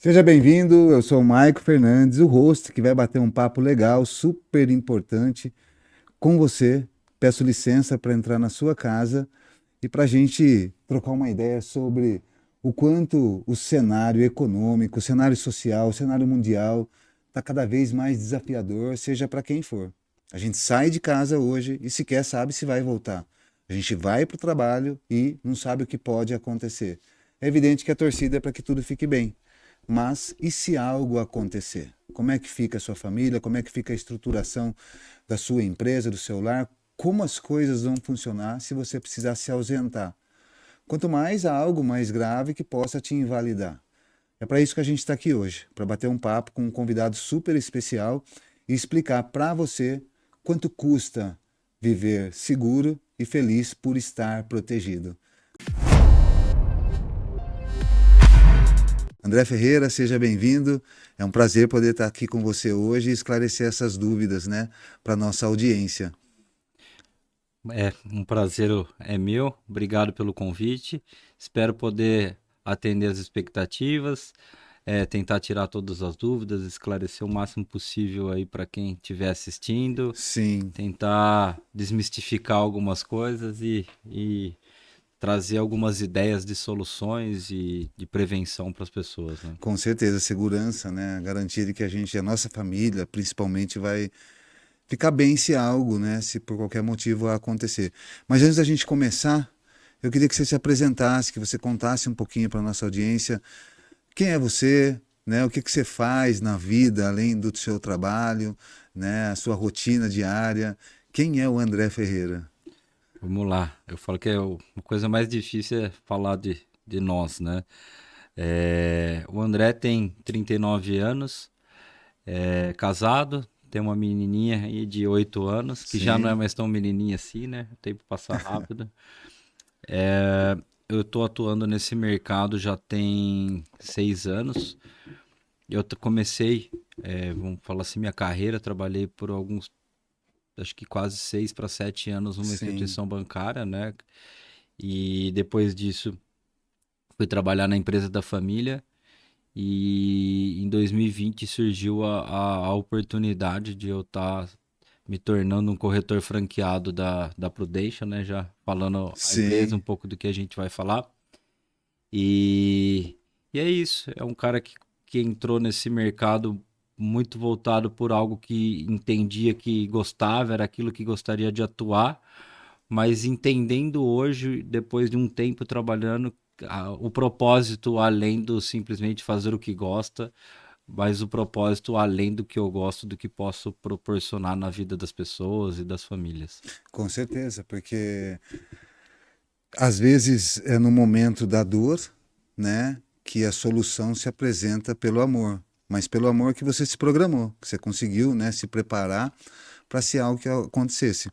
Seja bem-vindo, eu sou o Maico Fernandes, o host que vai bater um papo legal, super importante com você. Peço licença para entrar na sua casa e para a gente trocar uma ideia sobre o quanto o cenário econômico, o cenário social, o cenário mundial está cada vez mais desafiador, seja para quem for. A gente sai de casa hoje e sequer sabe se vai voltar. A gente vai para o trabalho e não sabe o que pode acontecer. É evidente que a torcida é para que tudo fique bem. Mas e se algo acontecer? Como é que fica a sua família? Como é que fica a estruturação da sua empresa, do seu lar? Como as coisas vão funcionar se você precisar se ausentar? Quanto mais há algo mais grave que possa te invalidar. É para isso que a gente está aqui hoje, para bater um papo com um convidado super especial e explicar para você quanto custa viver seguro e feliz por estar protegido. André Ferreira, seja bem-vindo. É um prazer poder estar aqui com você hoje e esclarecer essas dúvidas, né, para nossa audiência. Um prazer é meu. Obrigado pelo convite. Espero poder atender as expectativas, tentar tirar todas as dúvidas, esclarecer o máximo possível aí para quem estiver assistindo, Sim, tentar desmistificar algumas coisas e trazer algumas ideias de soluções e de prevenção para as pessoas, né? com certeza, segurança, né, a garantia de que a gente, a nossa família, principalmente, vai ficar bem se algo, né, se por qualquer motivo acontecer. Mas antes da gente começar, eu queria que você se apresentasse, que você contasse um pouquinho para a nossa audiência quem é você, né, o que que você faz na vida além do seu trabalho, né, a sua rotina diária. Quem é o André Ferreira? Vamos lá. Eu falo que a coisa mais difícil é falar de nós, né? O André tem 39 anos, é casado, tem uma menininha aí de 8 anos, que já não é Sim, mais tão menininha assim, né? O tempo passa rápido. É, eu estou atuando nesse mercado já tem 6 anos. Comecei, vamos falar assim, minha carreira, trabalhei por alguns, acho que quase 6 para 7 anos numa sim. instituição bancária, né? E depois disso fui trabalhar na empresa da família. E em 2020 surgiu a oportunidade de eu estar me tornando um corretor franqueado da Prudential, né? Já falando a empresa, um Sim, pouco do que a gente vai falar. E, e é isso. É um cara que entrou nesse mercado muito voltado por algo que entendia que gostava, era aquilo que gostaria de atuar, mas entendendo hoje, depois de um tempo trabalhando, o propósito além do simplesmente fazer o que gosta, mas o propósito além do que eu gosto, do que posso proporcionar na vida das pessoas e das famílias. com certeza, porque às vezes é no momento da dor, né, que a solução se apresenta pelo amor, mas pelo amor que você se programou, que você conseguiu, né, se preparar para se algo que acontecesse.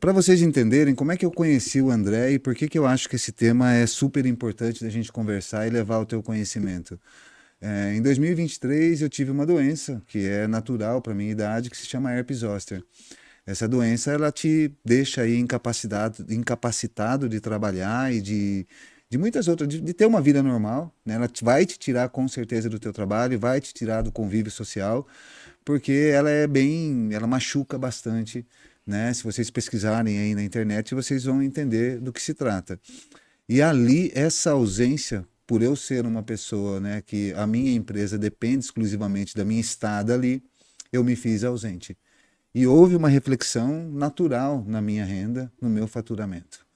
Para vocês entenderem como é que eu conheci o André e por que que eu acho que esse tema é super importante da gente conversar e levar o teu conhecimento. Em 2023 eu tive uma doença que é natural para minha idade, que se chama herpes zoster. Essa doença ela te deixa aí incapacitado de trabalhar e de muitas outras, de ter uma vida normal, né? Ela vai te tirar com certeza do teu trabalho, vai te tirar do convívio social, porque ela é bem, ela machuca bastante, né? Se vocês pesquisarem aí na internet, vocês vão entender do que se trata. E ali, essa ausência, por eu ser uma pessoa, né, que a minha empresa depende exclusivamente da minha estada ali, eu me fiz ausente. E houve uma reflexão natural na minha renda, no meu faturamento.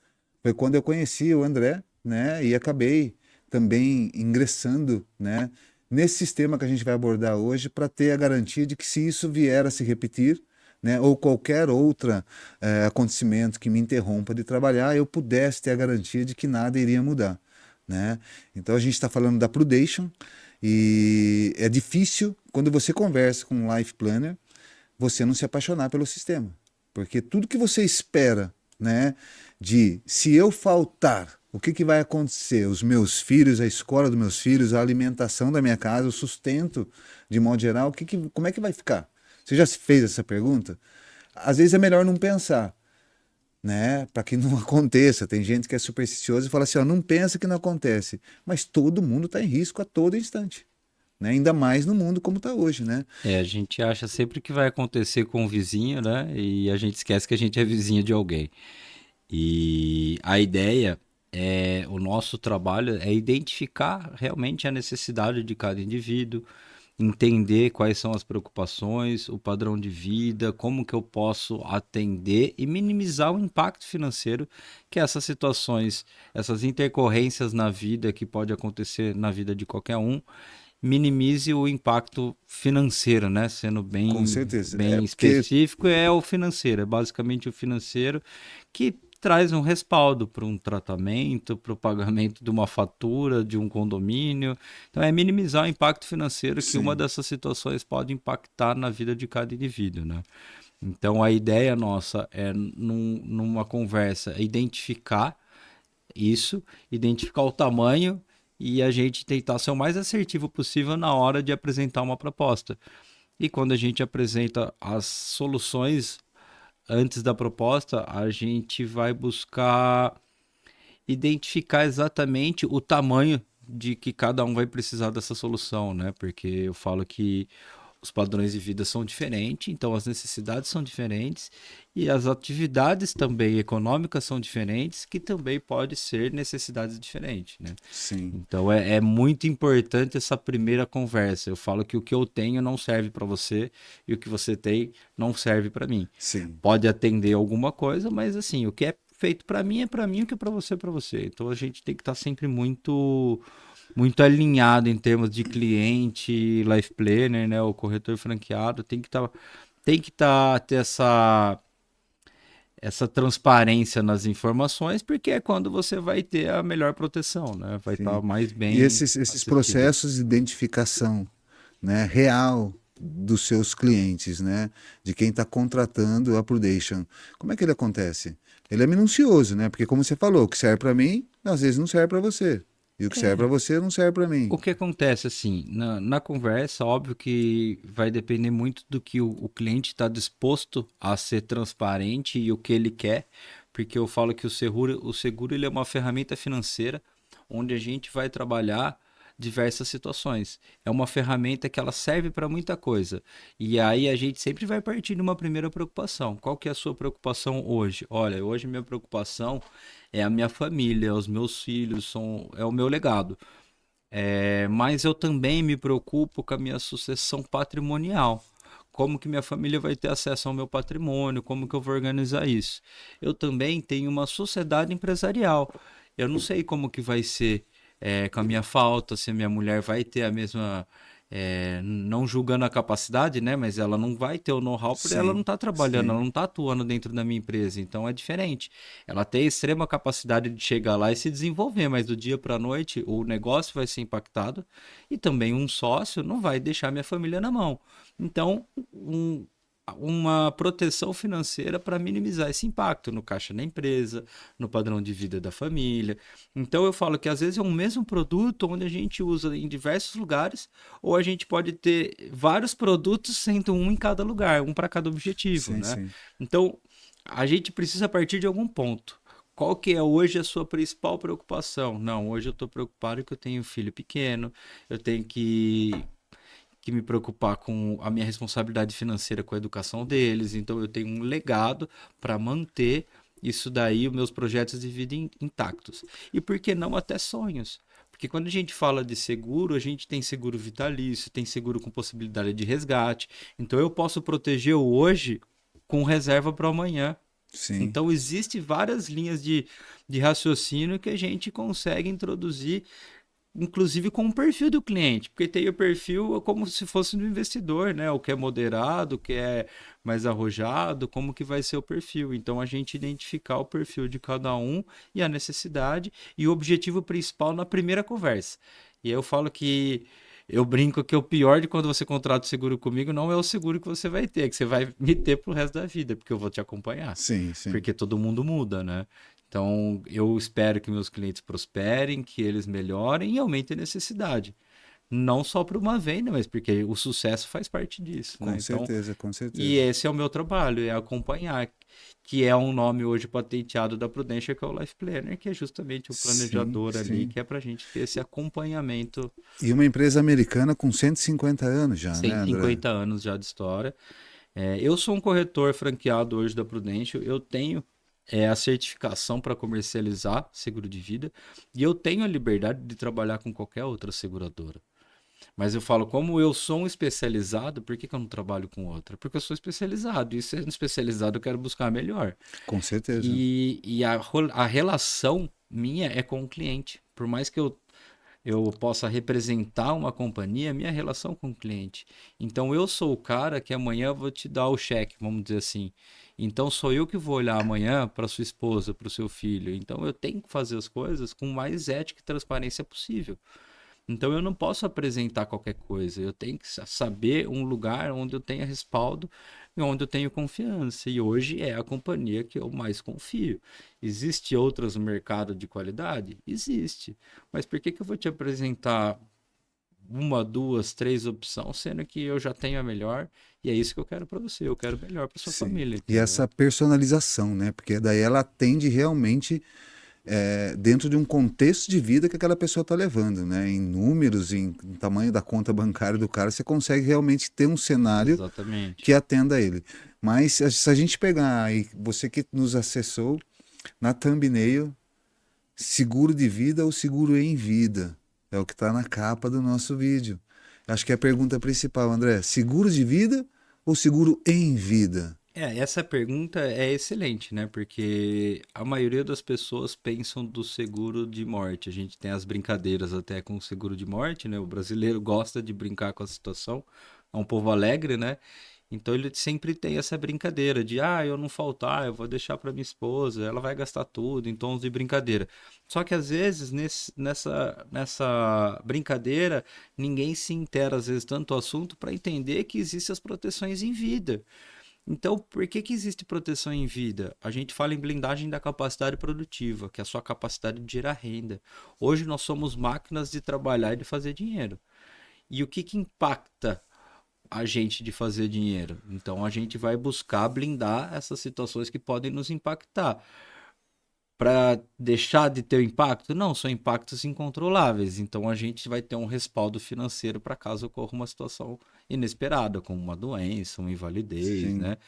Foi quando eu conheci o André, né, e acabei também ingressando, né, nesse sistema que a gente vai abordar hoje para ter a garantia de que se isso vier a se repetir, né, ou qualquer outro acontecimento que me interrompa de trabalhar, eu pudesse ter a garantia de que nada iria mudar, né? Então a gente está falando da Prudential e é difícil quando você conversa com um life planner você não se apaixonar pelo sistema. Porque tudo que você espera, né, de se eu faltar, o que, que vai acontecer? Os meus filhos, a escola dos meus filhos, a alimentação da minha casa, o sustento, de modo geral, como é que vai ficar? Você já se fez essa pergunta? Às vezes é melhor não pensar, né, para que não aconteça. Tem gente que é supersticiosa e fala assim, ó, não pensa que não acontece. Mas todo mundo está em risco a todo instante. né? Ainda mais no mundo como está hoje, né? A gente acha sempre que vai acontecer com o vizinho, né? E a gente esquece que a gente é vizinho de alguém. E a ideia o nosso trabalho é identificar realmente a necessidade de cada indivíduo, entender quais são as preocupações, o padrão de vida, como que eu posso atender e minimizar o impacto financeiro que essas situações, essas intercorrências na vida que pode acontecer na vida de qualquer um, minimize o impacto financeiro, né? Sendo Com bem, certeza. É bem porque, específico, é o financeiro, é basicamente o financeiro que traz um respaldo para um tratamento, para o pagamento de uma fatura, de um condomínio. Então, é minimizar o impacto financeiro que uma sim, dessas situações pode impactar na vida de cada indivíduo, né? Então, a ideia nossa é, numa conversa, identificar isso, identificar o tamanho e a gente tentar ser o mais assertivo possível na hora de apresentar uma proposta. E quando a gente apresenta as soluções antes da proposta, a gente vai buscar identificar exatamente o tamanho de que cada um vai precisar dessa solução, né? Porque eu falo que os padrões de vida são diferentes, então as necessidades são diferentes e as atividades também econômicas são diferentes, que também pode ser necessidades diferentes, né? sim, Então é muito importante essa primeira conversa. Eu falo que o que eu tenho não serve para você e o que você tem não serve para mim. sim. Pode atender alguma coisa, mas assim, o que é feito para mim, o que é para você é para você. Então a gente tem que estar sempre muito alinhado em termos de cliente, life planner, né, o corretor franqueado, tem que ter essa transparência nas informações, porque é quando você vai ter a melhor proteção, né? Vai estar Sim. mais E bem esses assistível. processos de identificação, né, real dos seus clientes, né, de quem está contratando a Prudential, como é que ele acontece? Ele é minucioso, né? Porque como você falou, o que serve para mim, às vezes não serve para você. E o que serve para você não serve para mim. O que acontece assim, na conversa, óbvio que vai depender muito do que o cliente está disposto a ser transparente e o que ele quer, porque eu falo que o seguro ele é uma ferramenta financeira onde a gente vai trabalhar diversas situações. É uma ferramenta que ela serve para muita coisa. E aí a gente sempre vai partir de uma primeira preocupação. Qual que é a sua preocupação hoje? Olha, hoje minha preocupação é a minha família, os meus filhos, é o meu legado. Mas eu também me preocupo com a minha sucessão patrimonial. Como que minha família vai ter acesso ao meu patrimônio? Como que eu vou organizar isso? Eu também tenho uma sociedade empresarial. Eu não sei como que vai ser com a minha falta, se a minha mulher vai ter a mesma, não julgando a capacidade, né? Mas ela não vai ter o know-how porque ela não Sim, está trabalhando, ela sim, não está atuando dentro da minha empresa. Então é diferente. Ela tem extrema capacidade de chegar lá e se desenvolver, mas do dia para a noite o negócio vai ser impactado e também um sócio não vai deixar minha família na mão. Então, uma proteção financeira para minimizar esse impacto no caixa da empresa, no padrão de vida da família. Então, eu falo que às vezes é um mesmo produto onde a gente usa em diversos lugares, ou a gente pode ter vários produtos sendo um em cada lugar, um para cada objetivo, sim, né? sim. Então, a gente precisa partir de algum ponto. Qual que é hoje a sua principal preocupação? Não, hoje eu estou preocupado que eu tenho um filho pequeno, eu tenho que me preocupar com a minha responsabilidade financeira com a educação deles, então eu tenho um legado para manter isso daí, os meus projetos de vida intactos. E por que não até sonhos? Porque quando a gente fala de seguro, a gente tem seguro vitalício, tem seguro com possibilidade de resgate. Então eu posso proteger o hoje com reserva para amanhã. Sim. Então, existe várias linhas de raciocínio que a gente consegue introduzir, inclusive com o perfil do cliente, porque tem o perfil como se fosse do investidor, né? O que é moderado, o que é mais arrojado, como que vai ser o perfil. Então, a gente identificar o perfil de cada um e a necessidade e o objetivo principal na primeira conversa. E aí eu falo que eu brinco que o pior de quando você contrata o seguro comigo não é o seguro que você vai ter, é que você vai me ter pro resto da vida, porque eu vou te acompanhar. Sim, sim. Porque todo mundo muda, né? Então, eu espero que meus clientes prosperem, que eles melhorem e aumentem a necessidade. Não só para uma venda, mas porque o sucesso faz parte disso, né? Com Então, certeza, com e certeza. esse é o meu trabalho, é acompanhar. que é um nome hoje patenteado da Prudential, que é o Life Planner, que é justamente o Sim, planejador ali, sim. que é para a gente ter esse acompanhamento. E uma empresa americana com 150 anos já, né, André? 150 anos já de história. Eu sou um corretor franqueado hoje da Prudential, eu tenho a certificação para comercializar seguro de vida e eu tenho a liberdade de trabalhar com qualquer outra seguradora. Mas eu falo, como eu sou um especializado, por que que eu não trabalho com outra? Porque eu sou especializado e sendo especializado eu quero buscar melhor. Com certeza. E a relação minha é com o cliente. Por mais que eu possa representar uma companhia, minha relação com o cliente. Então eu sou o cara que amanhã vou te dar o cheque, vamos dizer assim. Então sou eu que vou olhar amanhã para sua esposa, para o seu filho. Então eu tenho que fazer as coisas com mais ética e transparência possível. Então eu não posso apresentar qualquer coisa. Eu tenho que saber um lugar onde eu tenha respaldo e onde eu tenho confiança. E hoje é a companhia que eu mais confio. Existe outras no mercado de qualidade? Existe. Mas por que que eu vou te apresentar uma, duas, três opções, sendo que eu já tenho a melhor? E é isso que eu quero para você. Eu quero melhor para sua Sim. família, E entendeu? essa personalização, né? Porque daí ela atende realmente dentro de um contexto de vida que aquela pessoa está levando, né? Em números, em tamanho da conta bancária do cara, você consegue realmente ter um cenário Exatamente. que atenda a ele. Mas se a gente pegar aí, você que nos acessou na thumbnail, seguro de vida ou seguro em vida? É o que está na capa do nosso vídeo. Acho que é a pergunta principal, André. Seguro de vida ou seguro em vida? Essa pergunta é excelente, né? Porque a maioria das pessoas pensam do seguro de morte. A gente tem as brincadeiras até com o seguro de morte, né? O brasileiro gosta de brincar com a situação. É um povo alegre, né? Então ele sempre tem essa brincadeira de, eu não faltar, eu vou deixar para minha esposa, ela vai gastar tudo em tons de brincadeira. Só que às vezes nessa brincadeira ninguém se intera às vezes tanto o assunto para entender que existem as proteções em vida. Então, por que que existe proteção em vida? A gente fala em blindagem da capacidade produtiva, que é a sua capacidade de gerar renda. Hoje nós somos máquinas de trabalhar e de fazer dinheiro. E o que que impacta a gente de fazer dinheiro? Então, a gente vai buscar blindar essas situações que podem nos impactar para deixar de ter o impacto? Não, são impactos incontroláveis. Então a gente vai ter um respaldo financeiro para caso ocorra uma situação inesperada, como uma doença, uma invalidez, Sim, né?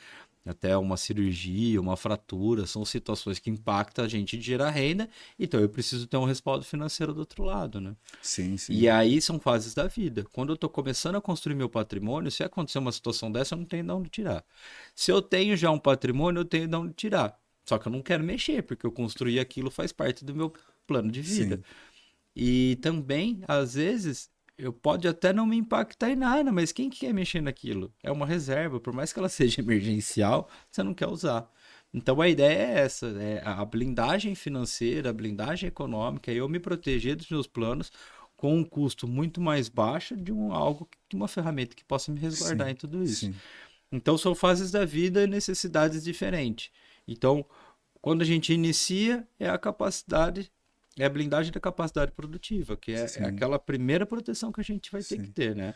Até uma cirurgia, uma fratura, são situações que impactam a gente de gerar renda, então eu preciso ter um respaldo financeiro do outro lado, né? sim, E sim, aí são fases da vida. Quando eu estou começando a construir meu patrimônio, se acontecer uma situação dessa, eu não tenho de onde tirar. Se eu tenho já um patrimônio, eu tenho de onde tirar. Só que eu não quero mexer, porque eu construí aquilo, faz parte do meu plano de vida. sim, E também, às vezes, eu pode até não me impactar em nada, mas quem que quer mexer naquilo? É uma reserva, por mais que ela seja emergencial, você não quer usar. Então a ideia é essa, é a blindagem financeira, a blindagem econômica, eu me proteger dos meus planos com um custo muito mais baixo de uma ferramenta que possa me resguardar sim, em tudo isso. sim, Então são fases da vida e necessidades diferentes. Então, quando a gente inicia, é a blindagem da capacidade produtiva, que é sim, aquela primeira proteção que a gente vai ter que sim. ter, né?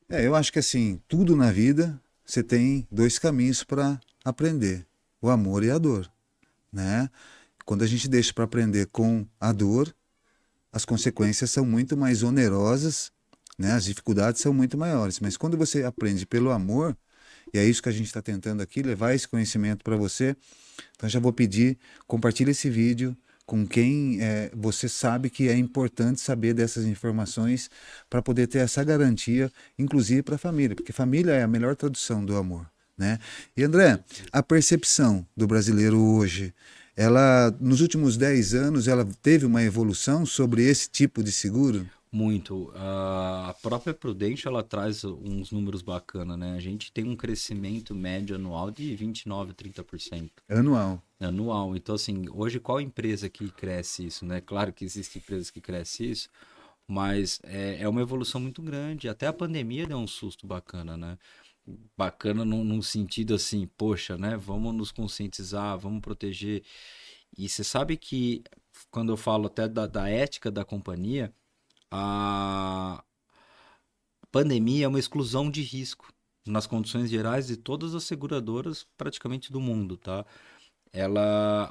Eu acho que assim, tudo na vida você tem dois caminhos para aprender: o amor e a dor, né? Quando a gente deixa para aprender com a dor, as consequências são muito mais onerosas, né? As dificuldades são muito maiores. Mas quando você aprende pelo amor, e é isso que a gente está tentando aqui, levar esse conhecimento para você, então já vou pedir, compartilhe esse vídeo com quem você sabe que é importante saber dessas informações para poder ter essa garantia, inclusive para a família, porque família é a melhor tradução do amor, né? E Com André, certeza. a percepção do brasileiro hoje, ela nos últimos 10 anos, ela teve uma evolução sobre esse tipo de seguro? Muito. A própria Prudential, ela traz uns números bacanas, né? A gente tem um crescimento médio anual de 29, 30% Anual. anual. Então, assim, hoje qual empresa que cresce isso, né? Claro que existem empresas que crescem isso, mas é uma evolução muito grande. Até a pandemia deu um susto bacana, né? Bacana num sentido assim, poxa, né? Vamos nos conscientizar, vamos proteger. E você sabe que quando eu falo até da ética da companhia, a pandemia é uma exclusão de risco. nas condições gerais de todas as seguradoras praticamente do mundo, tá?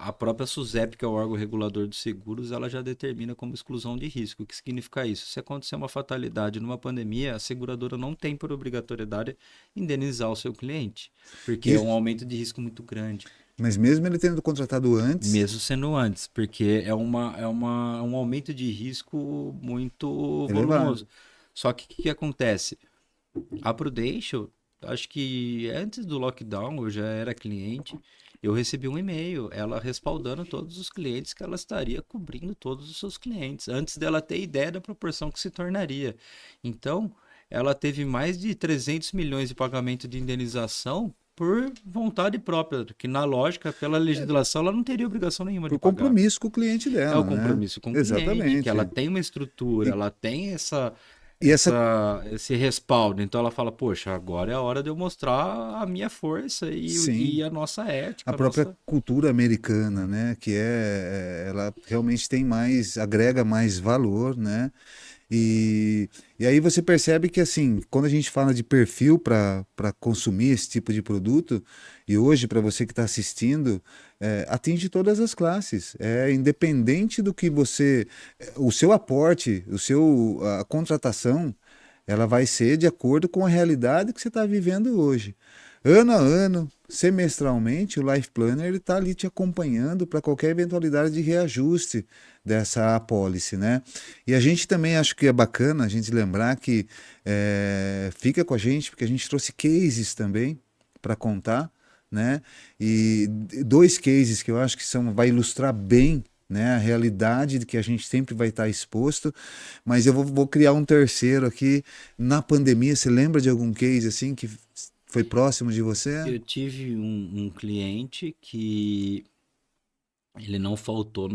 A própria SUSEP, que é o órgão regulador de seguros, ela já determina como exclusão de risco. O que significa isso? Se acontecer uma fatalidade numa pandemia, a seguradora não tem por obrigatoriedade indenizar o seu cliente, porque é E- um aumento de risco muito grande, mas mesmo ele tendo contratado antes, mesmo sendo antes, porque um aumento de risco muito elevado. volumoso. Só que o que acontece? A Prudential, acho que antes do lockdown, eu já era cliente, eu recebi um e-mail, ela respaldando todos os clientes que ela estaria cobrindo todos os seus clientes, antes dela ter ideia da proporção que se tornaria. Então, ela teve mais de 300 milhões de pagamento de indenização por vontade própria, que na lógica, pela legislação, ela não teria obrigação nenhuma de Por pagar. compromisso com o cliente É o dela, né? compromisso com o cliente, que ela Exatamente. tem uma estrutura, E, ela tem e essa, esse respaldo. Então ela fala, poxa, agora é a hora de eu mostrar a minha força sim, e a nossa a ética, a própria nossa. cultura americana, né? Ela realmente tem mais, agrega mais valor, né? E aí você percebe que, assim, quando a gente fala de perfil para consumir esse tipo de produto, e hoje, para você que está assistindo, atinge todas as classes. É independente do que você. O seu aporte, a contratação, ela vai ser de acordo com a realidade que você está vivendo hoje. Ano a ano, semestralmente, o Life Planner está ali te acompanhando para qualquer eventualidade de reajuste dessa apólice, né? E a gente também acho que é bacana a gente lembrar que fica com a gente, porque a gente trouxe cases também para contar, né? E dois cases que eu acho que vai ilustrar bem, né, a realidade de que a gente sempre vai estar exposto, mas eu vou criar um terceiro aqui. Na pandemia, você lembra de algum case assim que foi próximo de você? Eu tive um cliente que ele não faltou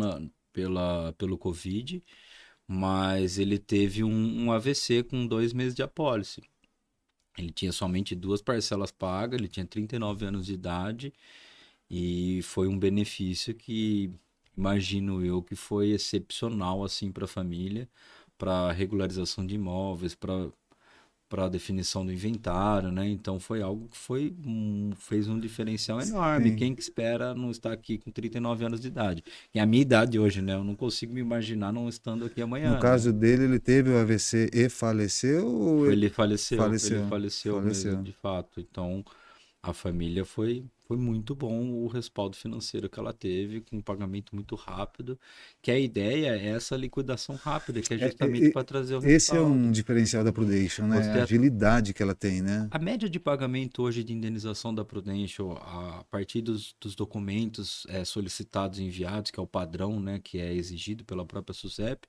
pelo Covid, mas ele teve um AVC com 2 meses de apólice. Ele tinha somente duas parcelas pagas, ele tinha 39 anos de idade e foi um benefício que imagino eu que foi excepcional assim para a família, para regularização de imóveis, para definição do inventário, né? Então foi algo que fez um diferencial enorme. Sim. Quem que espera não estar aqui com 39 anos de idade? E a minha idade hoje, né? Eu não consigo me imaginar não estando aqui No amanhã, né? caso dele, ele teve o AVC e faleceu ou Ele faleceu? faleceu mesmo, Faleceu. de fato. Então, a família foi muito bom o respaldo financeiro que ela teve, com um pagamento muito rápido, que a ideia é essa liquidação rápida, que é É, justamente para trazer o esse é um respaldo. diferencial da Prudential, né? A Você agilidade que ela tem, né? A média de pagamento hoje de indenização da Prudential, a partir dos documentos solicitados e enviados, que é o padrão, né, que é exigido pela própria SUSEP,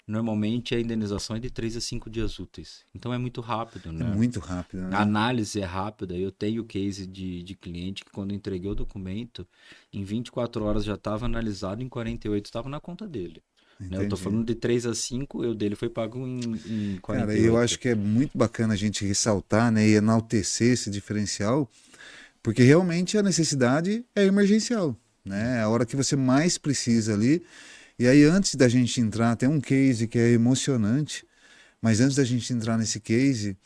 normalmente a indenização é de 3 a 5 dias úteis. Então é muito rápido, É né? muito rápido, A né? análise é rápida. Eu tenho case de cliente que quando eu entreguei o documento, em 24 horas já estava analisado, em 48 estava na conta dele. Né? Eu estou Entendi. falando de 3 a 5, o dele foi pago em Cara, eu 48. acho que é muito bacana a gente ressaltar, né, e enaltecer esse diferencial, porque realmente a necessidade é emergencial, né? A hora que você mais precisa ali. E aí, antes da gente entrar, tem um case que é emocionante, mas antes da gente entrar nesse case,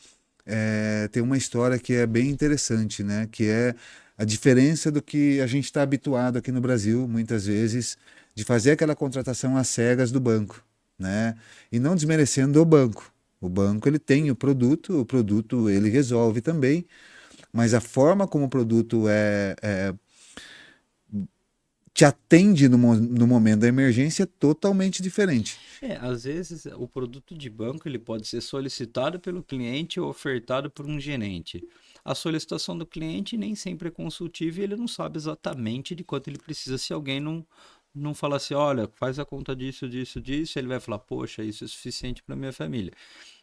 tem uma história que é bem interessante, né? Que é a diferença do que a gente está habituado aqui no Brasil, muitas vezes, de fazer aquela contratação às cegas do banco, né? E não desmerecendo o banco. O banco ele tem o produto ele resolve também, mas a forma como o produto te atende no momento da emergência é totalmente diferente. Às vezes o produto de banco ele pode ser solicitado pelo cliente ou ofertado por um gerente. A solicitação do cliente nem sempre é consultiva e ele não sabe exatamente de quanto ele precisa. Se alguém não falar assim, olha, faz a conta disso, disso, disso, ele vai falar, poxa, isso é suficiente para minha família.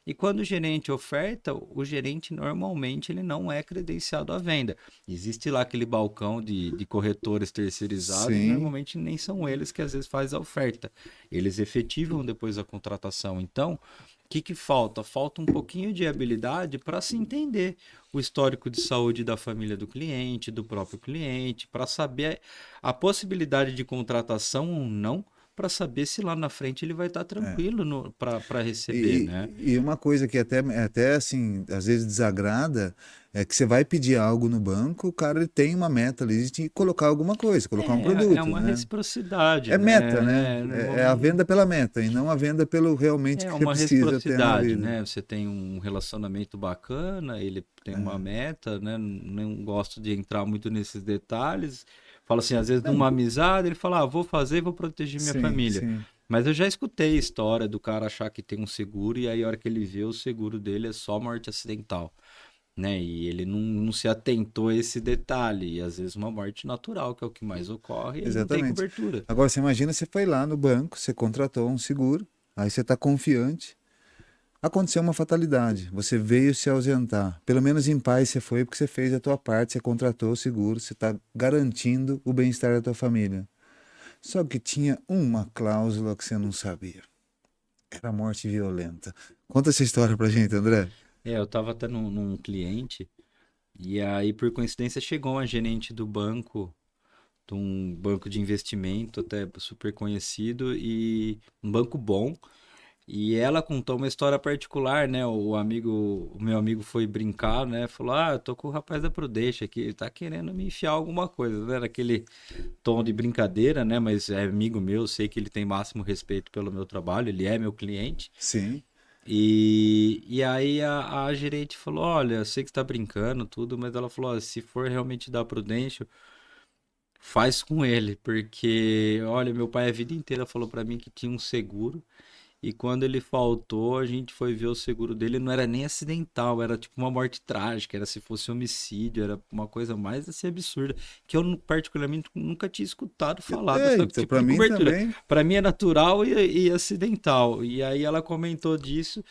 E quando o gerente oferta, o gerente normalmente ele não é credenciado à venda. Existe lá aquele balcão de corretores terceirizados e Sim, normalmente nem são eles que às vezes fazem a oferta. Eles efetivam depois a contratação. Então, o que que falta? Falta um pouquinho de habilidade para se entender o histórico de saúde da família do cliente, do próprio cliente, para saber a possibilidade de contratação ou não, para saber se lá na frente ele vai estar É. tranquilo para receber, né? E uma coisa que até assim, às vezes desagrada, é que você vai pedir algo no banco, o cara ele tem uma meta ali de colocar alguma coisa, colocar um É produto, uma né? reciprocidade, É meta, né? né? É a venda pela meta e não a venda pelo realmente É que você uma precisa ter na reciprocidade, vida. né? Você tem um relacionamento bacana, ele tem uma É. meta, né? Não gosto de entrar muito nesses detalhes. Fala assim, às vezes Não, numa amizade, ele fala, vou fazer, vou proteger minha sim, família. sim. Mas eu já escutei a história do cara achar que tem um seguro e aí a hora que ele vê o seguro dele é só morte acidental, né? E ele não se atentou a esse detalhe. E às vezes uma morte natural, que é o que mais ocorre, ele não tem Exatamente. cobertura. Agora, você imagina, você foi lá no banco, você contratou um seguro, aí você está confiante. Aconteceu uma fatalidade, você veio se ausentar. Pelo menos em paz você foi porque você fez a tua parte, você contratou o seguro, você está garantindo o bem-estar da tua família. Só que tinha uma cláusula que você não sabia. Era a morte violenta. Conta essa história pra gente, André. Eu tava até num cliente. E aí, por coincidência, chegou uma gerente do banco, de um banco de investimento até super conhecido e um banco bom. E ela contou uma história particular, né? O meu amigo foi brincar, né? Falou: "Ah, eu tô com o rapaz da Prudential aqui, ele tá querendo me enfiar alguma coisa", né? Naquele tom de brincadeira, né? Mas é amigo meu, sei que ele tem máximo respeito pelo meu trabalho, ele é meu cliente. Sim, E aí a gerente falou: Olha, eu sei que você tá brincando, tudo, mas ela falou: "Ó, se for realmente dar Prudential, faz com ele, porque, olha, meu pai a vida inteira falou pra mim que tinha um seguro, e quando ele faltou, a gente foi ver o seguro dele, não era nem acidental, era tipo uma morte trágica, era se fosse homicídio, era uma coisa mais assim absurda, que eu particularmente nunca tinha escutado falar dessa então tipo para de mim cobertura. também. Pra mim é natural e acidental. E aí ela comentou disso.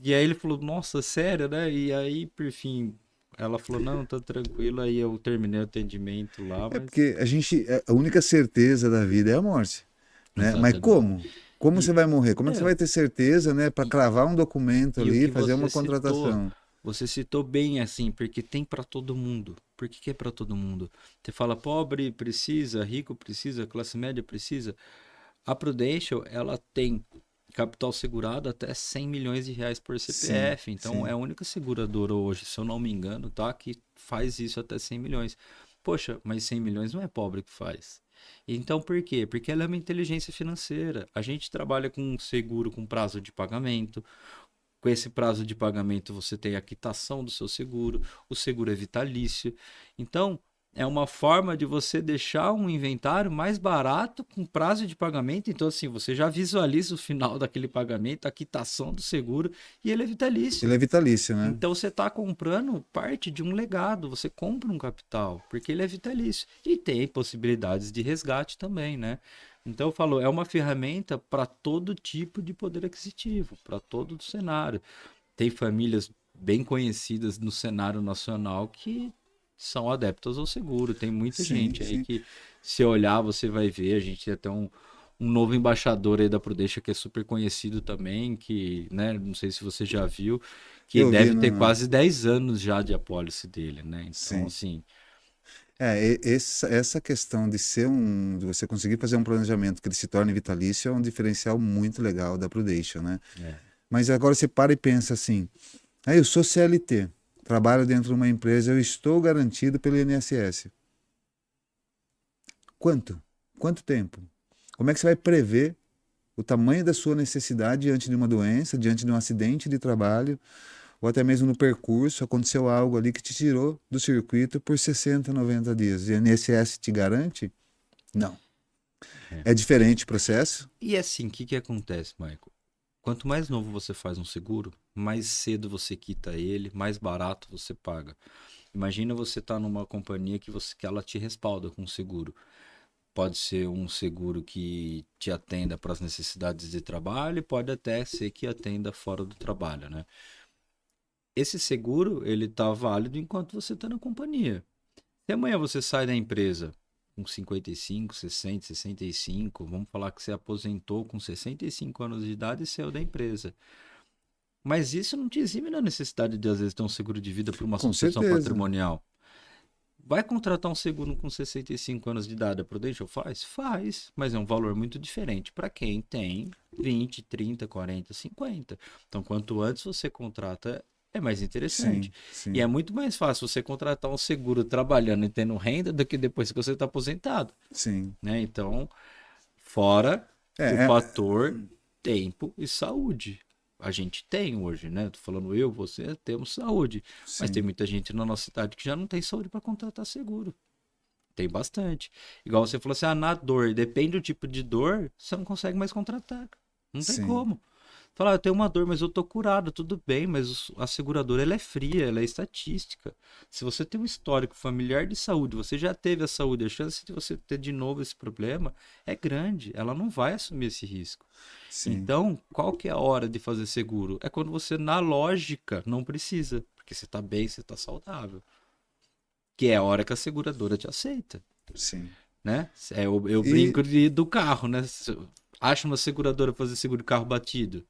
E aí ele falou, nossa, sério, né? E aí, por fim, ela falou, não, tá tranquilo. Aí eu terminei o atendimento lá, É mas. porque a única certeza da vida é a morte, né? Mas Exatamente. como? Como você E, vai morrer? Como é que você é, vai ter certeza, né, para e, cravar um documento e o ali, que fazer uma contratação? você citou bem assim, porque tem pra todo mundo. Por que que é pra todo mundo? Você fala, pobre precisa, rico precisa, classe média precisa. A Prudential, ela tem capital segurado até 100 milhões de reais por Sim, CPF. Então, é sim. a única seguradora hoje, se eu não me engano, tá? Que faz isso até 100 milhões. Poxa, mas 100 milhões não é pobre que faz. Então, por quê? Porque ela é uma inteligência financeira. A gente trabalha com um seguro com prazo de pagamento. Com esse prazo de pagamento, você tem a quitação do seu seguro. O seguro é vitalício. Então, é uma forma de você deixar um inventário mais barato com prazo de pagamento. Então, assim, você já visualiza o final daquele pagamento, a quitação do seguro, e ele é vitalício. Ele é vitalício, né? Então, você está comprando parte de um legado, você compra um capital, porque ele é vitalício. E tem possibilidades de resgate também, né? Então, falou, é uma ferramenta para todo tipo de poder aquisitivo, para todo o cenário. Tem famílias bem conhecidas no cenário nacional que são adeptas ao seguro. Tem muita Sim, gente aí sim. que, se olhar, você vai ver. A gente tem até um novo embaixador aí da Prudential que é super conhecido também, que, né, não sei se você já viu, que Eu vi deve ter no. quase 10 anos já de apólice dele, né? Então, Sim. assim, Essa questão de você conseguir fazer um planejamento que ele se torne vitalício é um diferencial muito legal da Prudential, né? é, Mas agora você para e pensa assim: eu sou CLT, trabalho dentro de uma empresa, eu estou garantido pelo INSS. Quanto? Quanto tempo? Como é que você vai prever o tamanho da sua necessidade diante de uma doença, diante de um acidente de trabalho, ou até mesmo no percurso, aconteceu algo ali que te tirou do circuito por 60, 90 dias. E o INSS te garante? Não. é. É diferente o processo? E assim, o que que acontece, Michael? Quanto mais novo você faz um seguro, mais cedo você quita ele, mais barato você paga. Imagina você estar numa companhia que ela te respalda com seguro. Pode ser um seguro que te atenda para as necessidades de trabalho, pode até ser que atenda fora do trabalho, né? Esse seguro, ele está válido enquanto você está na companhia. Se amanhã você sai da empresa com 55, 60, 65, vamos falar que você aposentou com 65 anos de idade e saiu da empresa. Mas isso não te exime da necessidade de, às vezes, ter um seguro de vida para uma Com sucessão certeza. patrimonial. Vai contratar um seguro com 65 anos de idade, a Prudential faz? Faz, mas é um valor muito diferente para quem tem 20, 30, 40, 50. Então, quanto antes você contrata, é mais interessante. Sim, E é sim, muito mais fácil você contratar um seguro trabalhando e tendo renda do que depois que você está aposentado, sim. né? Então, fora É, o é, fator tempo e saúde. A gente tem hoje, né? Tô falando eu, você, temos saúde. Mas tem sim, muita gente na nossa cidade que já não tem saúde para contratar seguro. Tem bastante. Igual você falou assim, na dor, depende do tipo de dor, você não consegue mais contratar. Não tem sim, como. Falar, eu tenho uma dor, mas eu tô curado, tudo bem, mas a seguradora ela é fria, ela é estatística. Se você tem um histórico familiar de saúde, você já teve a saúde, a chance de você ter de novo esse problema é grande. Ela não vai assumir esse risco. sim, Então, qual que é a hora de fazer seguro? É quando você, na lógica, não precisa, porque você tá bem, você tá saudável. Que é a hora que a seguradora te aceita, sim. né? Eu E brinco do carro, né? Acha uma seguradora fazer seguro de carro batido?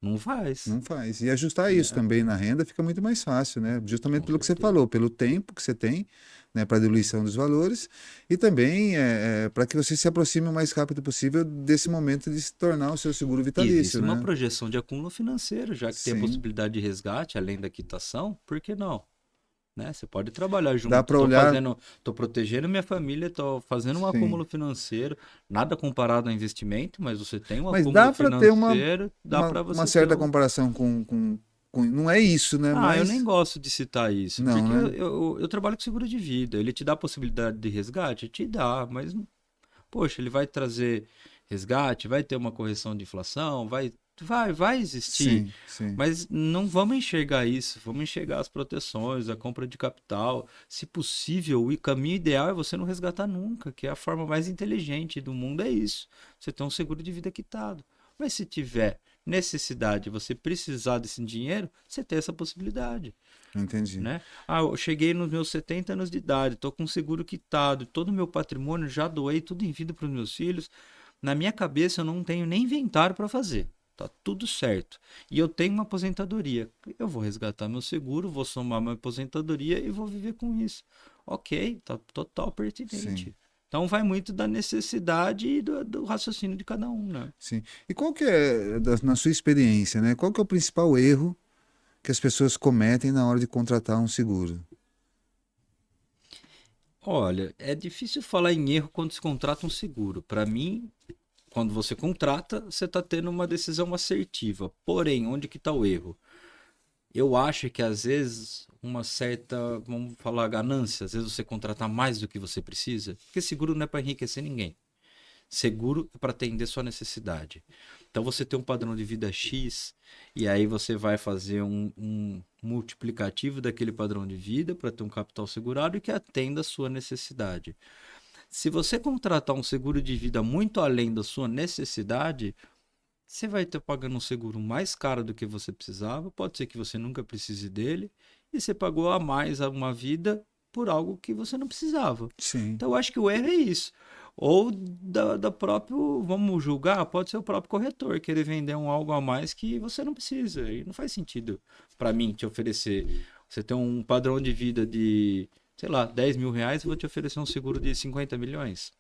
Não faz, não faz. E ajustar isso né? também na renda fica muito mais fácil, né? Justamente Com pelo que você certeza. falou, pelo tempo que você tem, né, para diluição dos valores e também para que você se aproxime o mais rápido possível desse momento de se tornar o seu seguro Existe vitalício, uma né? projeção de acúmulo financeiro, já que tem a Sim. possibilidade de resgate, além da quitação, por que não? Né? Você pode trabalhar Dá junto. para olhar, Tô protegendo minha família, tô fazendo um sim. acúmulo financeiro, nada comparado a investimento, mas você tem um Mas acúmulo dá para ter financeiro, dá para uma você ter certa um. comparação não é isso, né? Ah, eu nem Mas gosto de citar isso, não, porque né? eu trabalho com seguro de vida. Ele te dá a possibilidade de resgate? Te dá, mas, poxa, ele vai trazer resgate, vai ter uma correção de inflação, vai existir. Sim, sim, Mas não vamos enxergar isso, vamos enxergar as proteções, a compra de capital. Se possível, o caminho ideal é você não resgatar nunca, que é a forma mais inteligente do mundo, é isso. Você tem um seguro de vida quitado. Mas se tiver necessidade, você precisar desse dinheiro, você tem essa possibilidade, entendi. né? Ah, eu cheguei nos meus 70 anos de idade, estou com seguro quitado, todo o meu patrimônio já doei tudo em vida para os meus filhos. Na minha cabeça eu não tenho nem inventário para fazer. Tá tudo certo. E eu tenho uma aposentadoria. Eu vou resgatar meu seguro, vou somar minha aposentadoria e vou viver com isso. Ok, tá total Sim, pertinente. Então vai muito da necessidade e do raciocínio de cada um, né? sim. E qual que é, na sua experiência, né? Qual que é o principal erro que as pessoas cometem na hora de contratar um seguro? Olha, é difícil falar em erro quando se contrata um seguro. Para mim, quando você contrata, você está tendo uma decisão assertiva. Porém, onde que está o erro? Eu acho que às vezes uma certa, vamos falar, ganância, às vezes você contratar mais do que você precisa, porque seguro não é para enriquecer ninguém. Seguro é para atender sua necessidade. Então você tem um padrão de vida X e aí você vai fazer um multiplicativo daquele padrão de vida para ter um capital segurado e que atenda a sua necessidade. Se você contratar um seguro de vida muito além da sua necessidade, você vai estar pagando um seguro mais caro do que você precisava. Pode ser que você nunca precise dele. E você pagou a mais uma vida por algo que você não precisava. Sim, Então, eu acho que o erro é isso. Ou da próprio, vamos julgar, pode ser o próprio corretor querer vender um algo a mais que você não precisa. E não faz sentido para mim te oferecer. Você tem um padrão de vida de, sei lá, 10 mil reais, eu vou te oferecer um seguro de 50 milhões.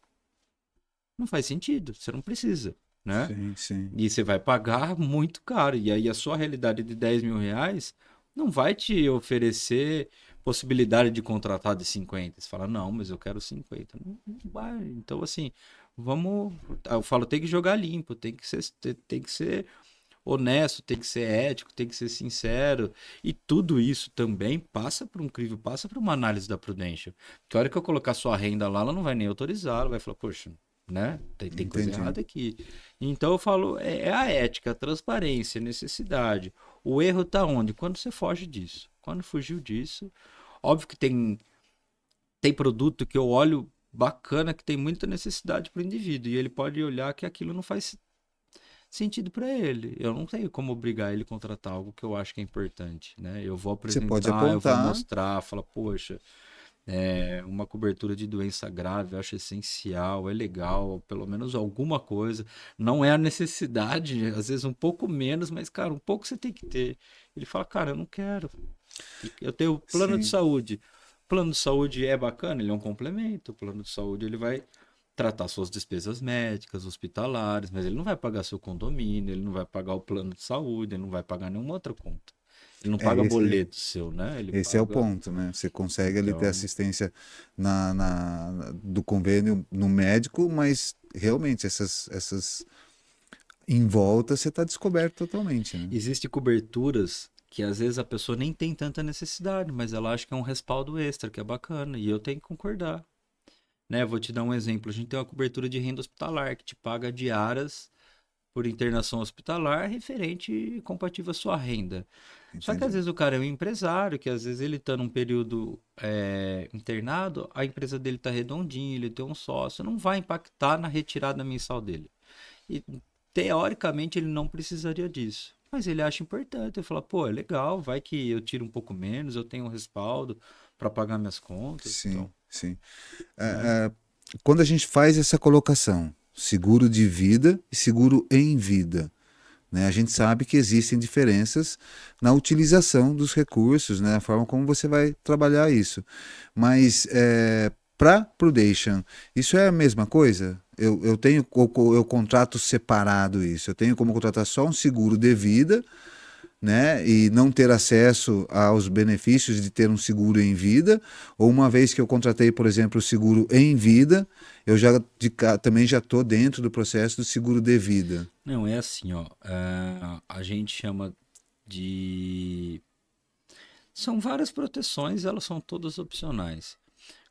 Não faz sentido, você não precisa, né? sim, sim. E você vai pagar muito caro. E aí a sua realidade de 10 mil reais não vai te oferecer possibilidade de contratar de 50. Você fala, não, mas eu quero 50. Não vai. Então, assim, vamos. Eu falo, tem que jogar limpo, tem que ser honesto, tem que ser ético, tem que ser sincero. E tudo isso também passa por um crivo, passa por uma análise da Prudential. Que a hora que eu colocar sua renda lá, ela não vai nem autorizar, ela vai falar, poxa, né? Tem coisa Entendi. errada aqui. Então eu falo, é a ética, a transparência, a necessidade. O erro tá onde? Quando você foge disso. Quando fugiu disso, óbvio que tem produto que eu olho bacana que tem muita necessidade para o indivíduo e ele pode olhar que aquilo não faz sentido para ele. Eu não tenho como obrigar ele a contratar algo que eu acho que é importante, né? Eu vou Você pode apresentar, eu vou apontar, mostrar, falar, poxa, uma cobertura de doença grave, eu acho essencial, é legal, pelo menos alguma coisa. Não é a necessidade, às vezes um pouco menos, mas, cara, um pouco você tem que ter. Ele fala, cara, eu não quero. Eu tenho plano de sim. saúde. Plano de saúde é bacana, ele é um complemento. O plano de saúde ele vai tratar suas despesas médicas, hospitalares, mas ele não vai pagar seu condomínio, ele não vai pagar o plano de saúde, ele não vai pagar nenhuma outra conta. Ele não É, paga boleto seu, né? Ele esse é o paga. ponto, né? Você consegue ali ter Então, assistência do convênio no médico, mas realmente essas em volta você está descoberto totalmente, né? existem coberturas que às vezes a pessoa nem tem tanta necessidade, mas ela acha que é um respaldo extra, que é bacana, e eu tenho que concordar. Né? Vou te dar um exemplo. A gente tem uma cobertura de renda hospitalar que te paga diárias por internação hospitalar referente e compatível à sua renda. Só que às Entendi. vezes o cara é um empresário, que às vezes ele está num período internado, a empresa dele está redondinha, ele tem um sócio, não vai impactar na retirada mensal dele. E teoricamente ele não precisaria disso. Mas ele acha importante. Ele fala, pô, é legal, vai que eu tiro um pouco menos, eu tenho um respaldo para pagar minhas contas. Sim, Então, sim. né? É, quando a gente faz essa colocação, seguro de vida e seguro em vida, né? A gente sabe que existem diferenças na utilização dos recursos, né? A forma como você vai trabalhar isso. Mas para Prudential, isso é a mesma coisa? Eu tenho, eu contrato separado isso. Eu tenho como contratar só um seguro de vida, né, e não ter acesso aos benefícios de ter um seguro em vida, ou uma vez que eu contratei, por exemplo, o seguro em vida, eu já também já estou dentro do processo do seguro de vida. Não, é assim, ó. A gente chama de. São várias proteções, elas são todas opcionais.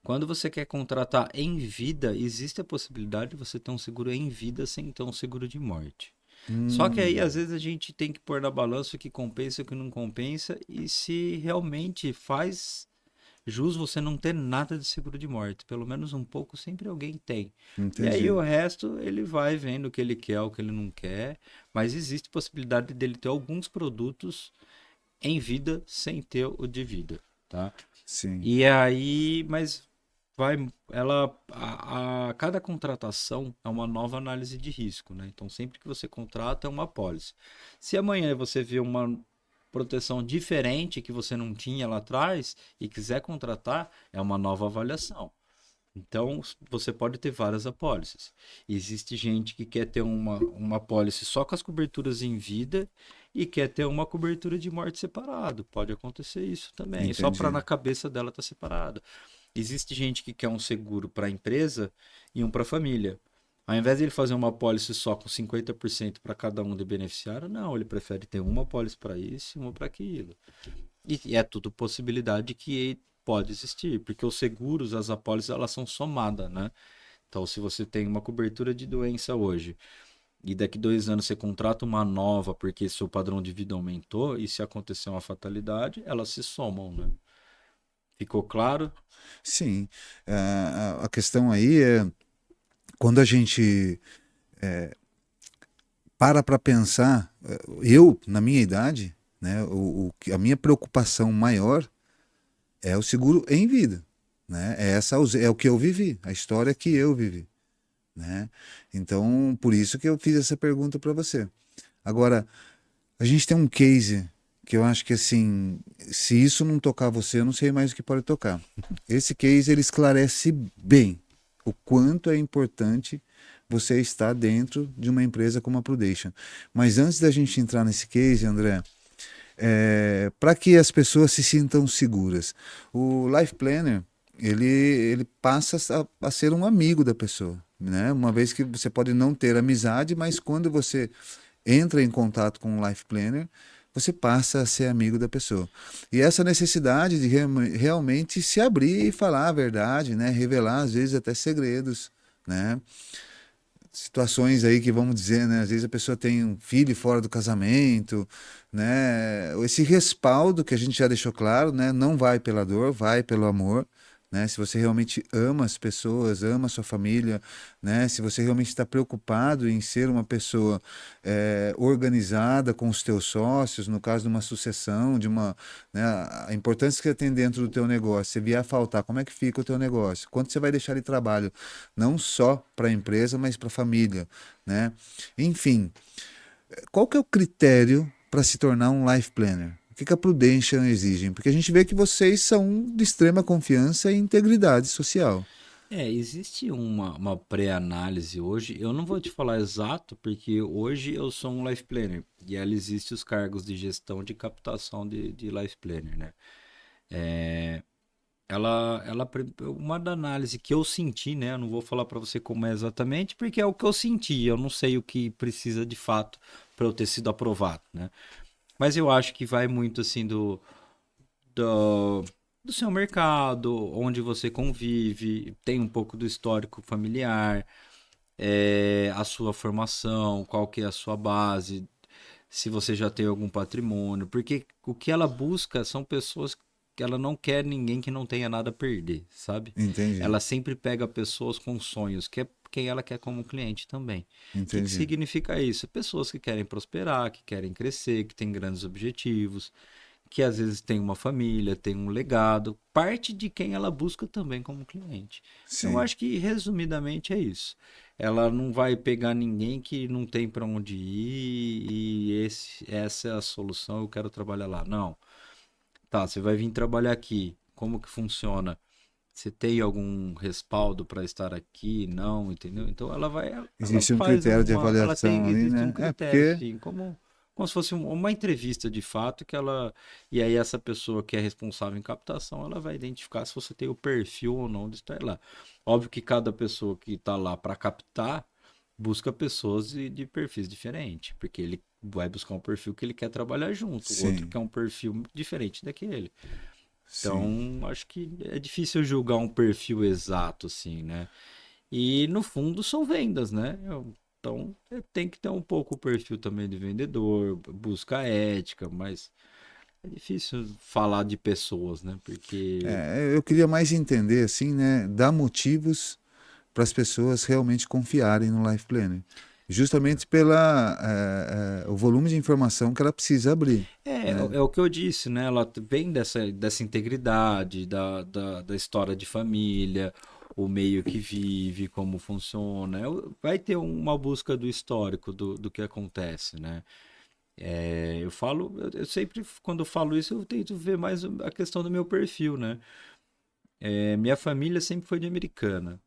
Quando você quer contratar em vida, existe a possibilidade de você ter um seguro em vida sem ter um seguro de morte. Só que aí, às Hum, vezes, a gente tem que pôr na balança o que compensa e o que não compensa, e se realmente faz jus você não ter nada de seguro de morte. Pelo menos um pouco sempre alguém tem. E aí entendi, o resto ele vai vendo o que ele quer, o que ele não quer, mas existe possibilidade dele ter alguns produtos em vida sem ter o de vida, tá? sim, E aí, mas vai, cada contratação é uma nova análise de risco, né? Então, sempre que você contrata é uma apólice. Se amanhã você vê uma proteção diferente que você não tinha lá atrás e quiser contratar, é uma nova avaliação. Então, você pode ter várias apólices. Existe gente que quer ter uma apólice só com as coberturas em vida e quer ter uma cobertura de morte separado. Pode acontecer isso também, só para entendi. na cabeça dela estar separado. Existe gente que quer um seguro para a empresa e um para a família. Ao invés de ele fazer uma apólice só com 50% para cada um de beneficiário, não, ele prefere ter uma apólice para isso e uma para aquilo. E é tudo possibilidade que pode existir, porque os seguros, as apólices, elas são somadas, né? Então, se você tem uma cobertura de doença hoje e daqui 2 anos você contrata uma nova porque seu padrão de vida aumentou e se acontecer uma fatalidade, elas se somam, né? Ficou claro? Sim, a questão aí é quando a gente para pensar, eu, na minha idade, né, a minha preocupação maior é o seguro em vida, né? É o que eu vivi, a história que eu vivi, né? Então, por isso que eu fiz essa pergunta para você. Agora, a gente tem um case que eu acho que assim, se isso não tocar você, eu não sei mais o que pode tocar. Esse case ele esclarece bem o quanto é importante você estar dentro de uma empresa como a Prudential. Mas antes da gente entrar nesse case, André, para que as pessoas se sintam seguras, o Life Planner ele passa a ser um amigo da pessoa, né? Uma vez que você pode não ter amizade, mas quando você entra em contato com o Life Planner, você passa a ser amigo da pessoa. E essa necessidade de realmente se abrir e falar a verdade, né? Revelar às vezes até segredos, né? Situações aí que vamos dizer, né? Às vezes a pessoa tem um filho fora do casamento, né? Esse respaldo que a gente já deixou claro, né? Não vai pela dor, vai pelo amor, né? Se você realmente ama as pessoas, ama a sua família, né? Se você realmente está preocupado em ser uma pessoa organizada com os teus sócios, no caso de uma sucessão, de uma, né? A importância que você tem dentro do teu negócio, se vier a faltar, como é que fica o teu negócio? Quanto você vai deixar de trabalho? Não só para a empresa, mas para a família, né? Enfim, qual que é o critério para se tornar um life planner? O que que a Prudential exige? Porque a gente vê que vocês são de extrema confiança e integridade social. Existe uma pré-análise hoje. Eu não vou te falar exato, porque hoje eu sou um life planner e ela existe os cargos de gestão de captação de life planner, né? Uma da análise que eu senti, né? Eu não vou falar para você como é exatamente, porque é o que eu senti. Eu não sei o que precisa de fato para eu ter sido aprovado, né? Mas eu acho que vai muito assim do, do seu mercado, onde você convive, tem um pouco do histórico familiar, a sua formação, qual que é a sua base, se você já tem algum patrimônio, porque o que ela busca são pessoas que ela não quer ninguém que não tenha nada a perder, sabe? Entendi, Ela sempre pega pessoas com sonhos, que é quem ela quer como cliente também. O que entendi. significa isso? Pessoas que querem prosperar, que querem crescer, que têm grandes objetivos, que às vezes tem uma família, tem um legado, parte de quem ela busca também como cliente. Então, eu Sim, acho que resumidamente é isso. Ela não vai pegar ninguém que não tem para onde ir e essa é a solução, eu quero trabalhar lá. Não. Tá, você vai vir trabalhar aqui. Como que funciona? Você tem algum respaldo para estar aqui? Não, entendeu? Então ela existe um faz critério de ela avaliação tem, ali, existe um né? É critério, porque, sim, como se fosse uma entrevista de fato e aí essa pessoa que é responsável em captação, ela vai identificar se você tem o perfil ou não de estar lá. Óbvio que cada pessoa que está lá para captar busca pessoas de perfis diferentes, porque ele vai buscar um perfil que ele quer trabalhar junto, o outro sim, quer um perfil diferente daquele. sim. Então, acho que é difícil julgar um perfil exato, assim, né? E no fundo são vendas, né? Então, tem que ter um pouco o perfil também de vendedor, busca ética, mas é difícil falar de pessoas, né? Porque Eu queria mais entender, assim, né? Dar motivos para as pessoas realmente confiarem no Life Planner. Justamente pela o volume de informação que ela precisa abrir, né? é o que eu disse, né? Ela vem dessa integridade, da história de família, o meio que vive, como funciona. Vai ter uma busca do histórico do que acontece, né? Eu sempre, quando eu falo isso, eu tento ver mais a questão do meu perfil, né? Minha família sempre foi de americana.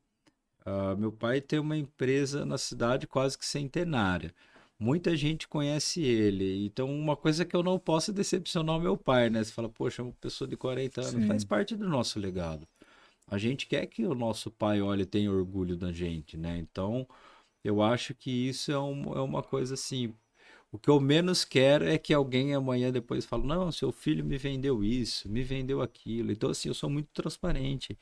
Meu pai tem uma empresa na cidade quase que centenária. Muita gente conhece ele. Então, uma coisa que eu não posso é decepcionar o meu pai, né? Você fala, poxa, uma pessoa de 40 anos faz Sim. parte do nosso legado. A gente quer que o nosso pai olhe e tenha orgulho da gente, né? Então, eu acho que isso é uma coisa assim. O que eu menos quero é que alguém amanhã depois fale, não, seu filho me vendeu isso, me vendeu aquilo. Então, assim, eu sou muito transparente.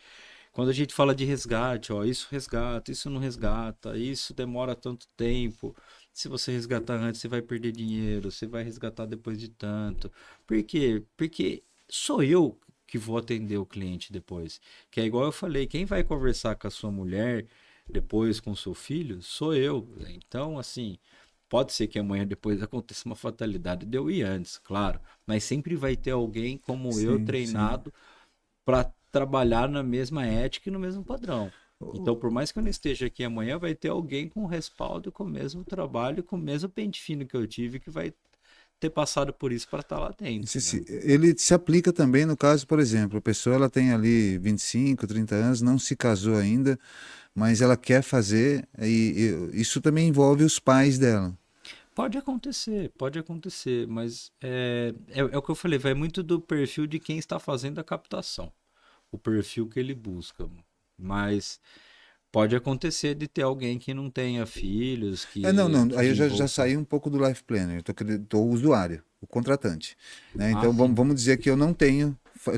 Quando a gente fala de resgate, ó, isso resgata, isso não resgata, isso demora tanto tempo. Se você resgatar antes, você vai perder dinheiro, você vai resgatar depois de tanto. Por quê? Porque sou eu que vou atender o cliente depois. Que é igual eu falei, quem vai conversar com a sua mulher depois com o seu filho, sou eu. Então, assim, pode ser que amanhã depois aconteça uma fatalidade de eu ir antes, claro, mas sempre vai ter alguém como eu Sim, sim. treinado para trabalhar na mesma ética e no mesmo padrão. Então, por mais que eu não esteja aqui amanhã, vai ter alguém com respaldo, com o mesmo trabalho, com o mesmo pente fino que eu tive, que vai ter passado por isso para estar lá dentro, né? Ele se aplica também no caso, por exemplo, a pessoa ela tem ali 25, 30 anos, não se casou ainda, mas ela quer fazer, e isso também envolve os pais dela. Pode acontecer, mas é o que eu falei, vai muito do perfil de quem está fazendo a captação, o perfil que ele busca. Mas pode acontecer de ter alguém que não tenha filhos, Não, que, não, que aí eu já desenvolva. saí um pouco do Life Planner, tô o usuário, o contratante, né? Ah, Então sim, vamos dizer que eu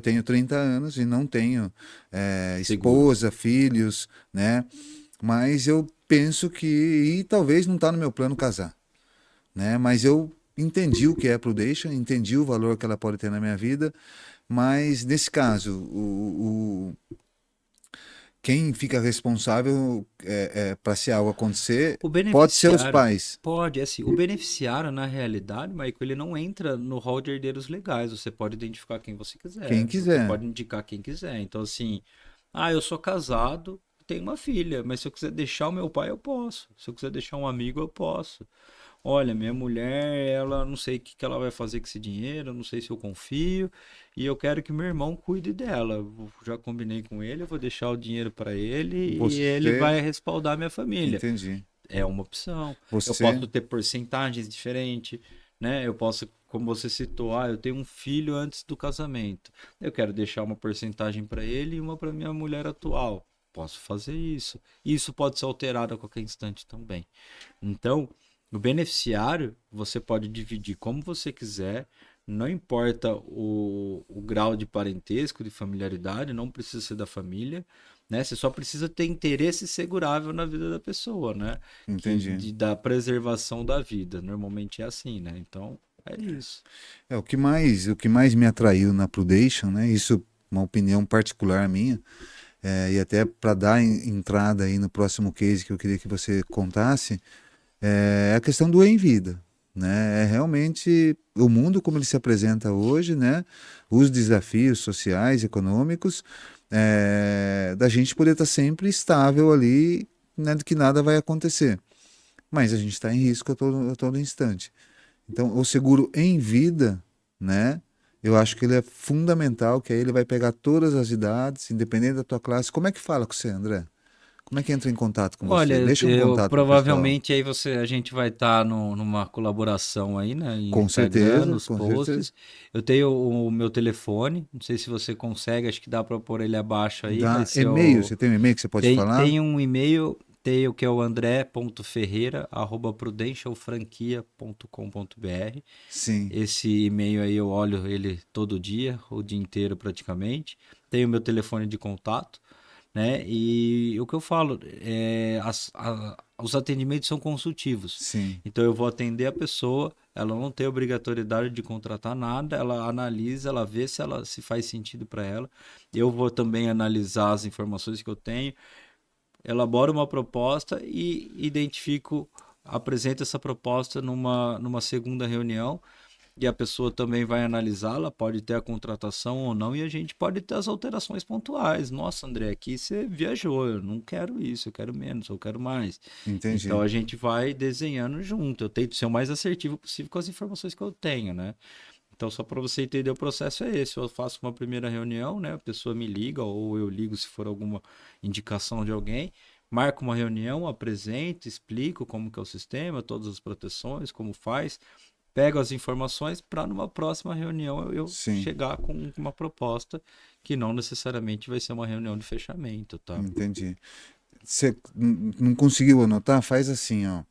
tenho 30 anos e não tenho seguro. esposa, filhos, né? Mas eu penso que, e talvez não está no meu plano casar, né? Mas eu entendi o que é Prudential, entendi o valor que ela pode ter na minha vida, mas nesse caso, quem fica responsável para se algo acontecer O pode ser os beneficiário pais, pode, assim, o beneficiário, na realidade, Michael, ele não entra no rol de herdeiros legais. Você pode identificar quem você quem quiser, você quiser. pode indicar quem quiser. Então, assim, eu sou casado, tenho uma filha, mas se eu quiser deixar o meu pai, eu posso. Se eu quiser deixar um amigo, eu posso. olha, minha mulher, ela não sei o que que ela vai fazer com esse dinheiro, eu não sei se eu confio, e eu quero que meu irmão cuide dela. Já combinei com ele, eu vou deixar o dinheiro para ele e ele Você, vai respaldar minha família. entendi. É uma opção. Eu Você, posso ter porcentagens diferentes, né? Eu posso, como você citou, eu tenho um filho antes do casamento. Eu quero deixar uma porcentagem para ele e uma para minha mulher atual. Posso fazer isso. Isso pode ser alterado a qualquer instante também. Então, o beneficiário você pode dividir como você quiser, não importa o grau de parentesco, de familiaridade, não precisa ser da família, né? Você só precisa ter interesse segurável na vida da pessoa, né? entendi. Da preservação da vida. Normalmente é assim, né? Então, é isso. O que mais me atraiu na Prudential, né? Isso é uma opinião particular minha, e até para dar entrada aí no próximo case que eu queria que você contasse, é a questão do em vida, né? É realmente o mundo como ele se apresenta hoje, né? Os desafios sociais, econômicos, da gente poder estar sempre estável ali, né? De que nada vai acontecer. Mas a gente está em risco a todo instante. Então, o seguro em vida, né? Eu acho que ele é fundamental, que aí ele vai pegar todas as idades, independente da tua classe. Como é que fala com você, André? Como é que entra em contato com Olha, você? Deixa um eu contato pro pessoal. provavelmente aí a gente vai estar numa colaboração aí, né, em Com Instagram, certeza, nos com certeza. posts. Eu tenho o meu telefone, não sei se você consegue, acho que dá para pôr ele abaixo aí, vai Dá ser e-mail, o você tem um e-mail que você pode falar? tem um e-mail, tem o que é o andré.ferreira@prudencialfranquia.com.br. Sim, Esse e-mail aí eu olho ele todo dia, o dia inteiro praticamente. Tem o meu telefone de contato, né? E o que eu falo, os atendimentos são consultivos. sim, Então eu vou atender a pessoa, ela não tem obrigatoriedade de contratar nada, ela analisa, ela vê se faz sentido para ela. Eu vou também analisar as informações que eu tenho, elaboro uma proposta e identifico, apresento essa proposta numa segunda reunião e a pessoa também vai analisá-la, pode ter a contratação ou não, e a gente pode ter as alterações pontuais. Nossa, André, aqui você viajou, eu não quero isso, eu quero menos, eu quero mais. Então entendi. a gente vai desenhando junto. Eu tento ser o mais assertivo possível com as informações que eu tenho, né? Então, só para você entender, o processo é esse. Eu faço uma primeira reunião, né? A pessoa me liga, ou eu ligo se for alguma indicação de alguém. Marco uma reunião, apresento, explico como que é o sistema, todas as proteções, como faz. Pego as informações para numa próxima reunião eu Sim, chegar com uma proposta que não necessariamente vai ser uma reunião de fechamento, tá? entendi. Você não conseguiu anotar? Faz assim, ó.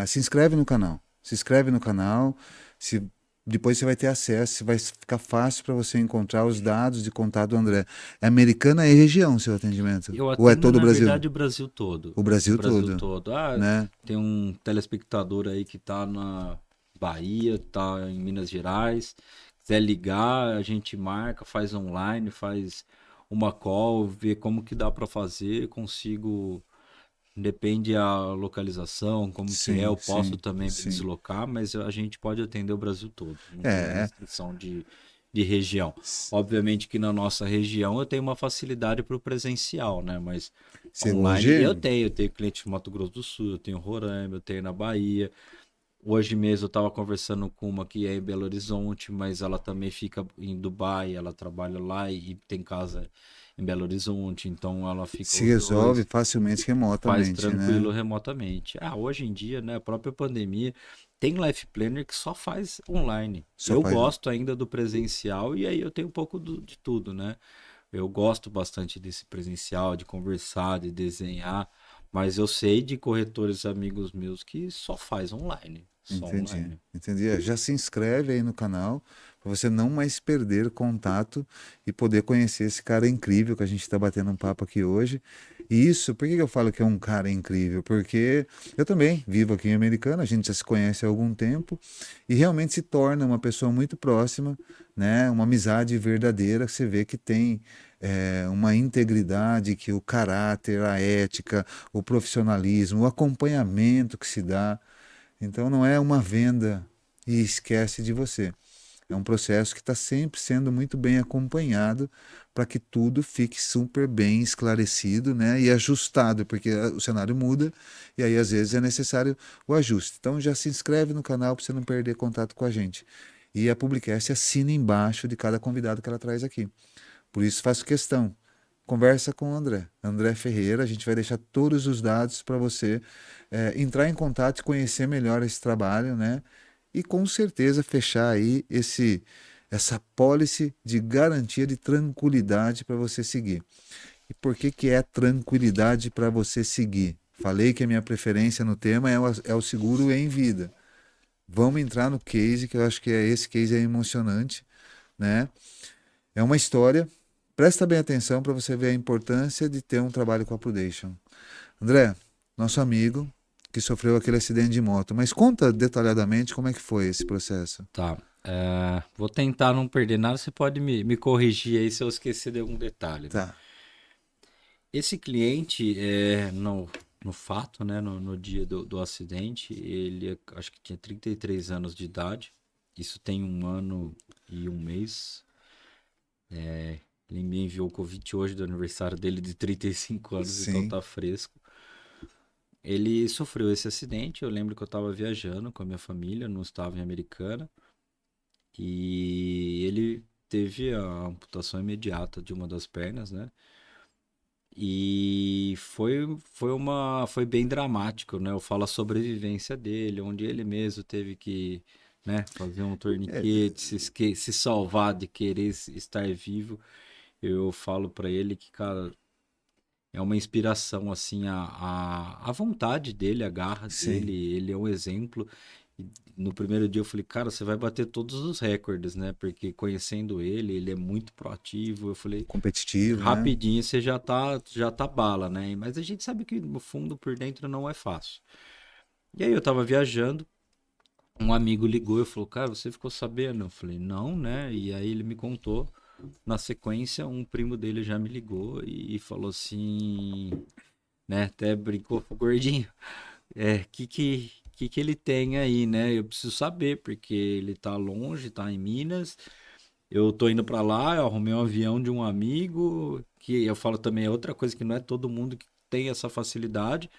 Se inscreve no canal. Se inscreve no canal. Se, depois você vai ter acesso, vai ficar fácil para você encontrar os dados de contato do André. É Americana e região seu atendimento? Eu Ou é atendo, todo o na Brasil? verdade, o Brasil todo. O O Brasil Brasil todo, todo. né? Tem um telespectador aí que tá na Bahia, tá em Minas Gerais. Quiser ligar, a gente marca, faz online, faz uma call, vê como que dá para fazer, consigo. Depende a localização, como que é, Sim, eu posso sim, também me sim. deslocar, mas a gente pode atender o Brasil todo, não tem É, restrição de região. Obviamente que na nossa região eu tenho uma facilidade para o presencial, né? Mas online hoje, eu tenho cliente no Mato Grosso do Sul, eu tenho Roraima, eu tenho na Bahia. Hoje mesmo eu estava conversando com uma que é em Belo Horizonte, mas ela também fica em Dubai, ela trabalha lá e tem casa em Belo Horizonte, então ela fica se os resolve dois. facilmente Faz remotamente, né? tranquilo remotamente. Hoje em dia, né, a própria pandemia, tem Life Planner que só faz online. Só Eu faz. gosto ainda do presencial e aí eu tenho um pouco de tudo, né? Eu gosto bastante desse presencial, de conversar, de desenhar, mas eu sei de corretores amigos meus que só faz online, só Entendi, online. entendi. Já se inscreve aí no canal para você não mais perder contato e poder conhecer esse cara incrível que a gente está batendo um papo aqui hoje. E isso, por que que eu falo que é um cara incrível? Porque eu também vivo aqui em Americana, a gente já se conhece há algum tempo e realmente se torna uma pessoa muito próxima, né? Uma amizade verdadeira. Você vê que tem uma integridade, que o caráter, a ética, o profissionalismo, o acompanhamento que se dá. Então não é uma venda e esquece de você. É um processo que está sempre sendo muito bem acompanhado para que tudo fique super bem esclarecido, né, e ajustado, porque o cenário muda e aí às vezes é necessário o ajuste. Então já se inscreve no canal para você não perder contato com a gente. E a Publicast assina embaixo de cada convidado que ela traz aqui. Por isso faço questão. Conversa com o André. André Ferreira, a gente vai deixar todos os dados para você entrar em contato e conhecer melhor esse trabalho, né? E com certeza fechar aí essa pólice de garantia de tranquilidade para você seguir. E por que que é tranquilidade para você seguir? Falei que a minha preferência no tema é o seguro em vida. Vamos entrar no case, que eu acho que esse case é emocionante, né? É uma história. Presta bem atenção para você ver a importância de ter um trabalho com a Prudential. André, nosso amigo que sofreu aquele acidente de moto, mas conta detalhadamente como é que foi esse processo. Tá. Vou tentar não perder nada. Você pode me corrigir aí se eu esquecer de algum detalhe, né? Tá, Esse cliente, no fato, né, no dia do acidente, ele acho que tinha 33 anos de idade. Isso tem 1 ano e 1 mês. Ele me enviou o convite hoje do aniversário dele de 35 anos, então sim. tá fresco. Ele sofreu esse acidente. Eu lembro que eu estava viajando com a minha família, não estava em Americana, e ele teve a amputação imediata de uma das pernas, né? E foi bem dramático, né? Eu falo a sobrevivência dele, onde ele mesmo teve que, né, fazer um É, torniquete, se salvar de querer estar vivo. Eu falo pra ele que, cara, é uma inspiração, assim, a vontade dele, a garra sim. dele, ele é um exemplo. E no primeiro dia eu falei, cara, você vai bater todos os recordes, né? Porque conhecendo ele, ele é muito proativo. Eu falei, Competitivo, né? rapidinho você já tá bala, né? Mas a gente sabe que no fundo, por dentro, não é fácil. E aí eu tava viajando, um amigo ligou e falou, cara, você ficou sabendo? Eu falei, não, né? E aí ele me contou. Na sequência, um primo dele já me ligou e falou assim, né? Até brincou com o gordinho. Que ele tem aí, né? Eu preciso saber, porque ele tá longe, tá em Minas. Eu tô indo pra lá, eu arrumei um avião de um amigo, que eu falo também é outra coisa que não é todo mundo que tem essa facilidade.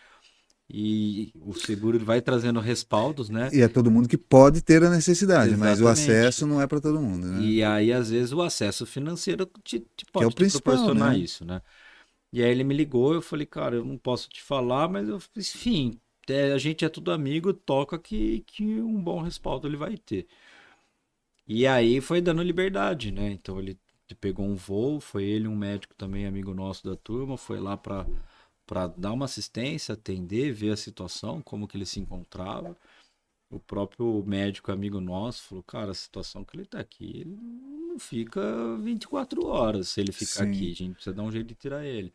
E o seguro ele vai trazendo respaldos, né? E é todo mundo que pode ter a necessidade, mas o Exatamente. acesso não é para todo mundo, né? E aí, às vezes, o acesso financeiro Que é o pode te principal, proporcionar né? isso, né? E aí ele me ligou, eu falei, cara, eu não posso te falar, mas enfim, a gente é tudo amigo, toca que um bom respaldo ele vai ter. E aí foi dando liberdade, né? Então ele pegou um voo, foi ele, um médico também, amigo nosso da turma, foi lá para dar uma assistência, atender, ver a situação, como que ele se encontrava. O próprio médico amigo nosso falou, cara, a situação que ele tá aqui, ele não fica 24 horas se ele ficar aqui, Sim. a gente precisa dar um jeito de tirar ele.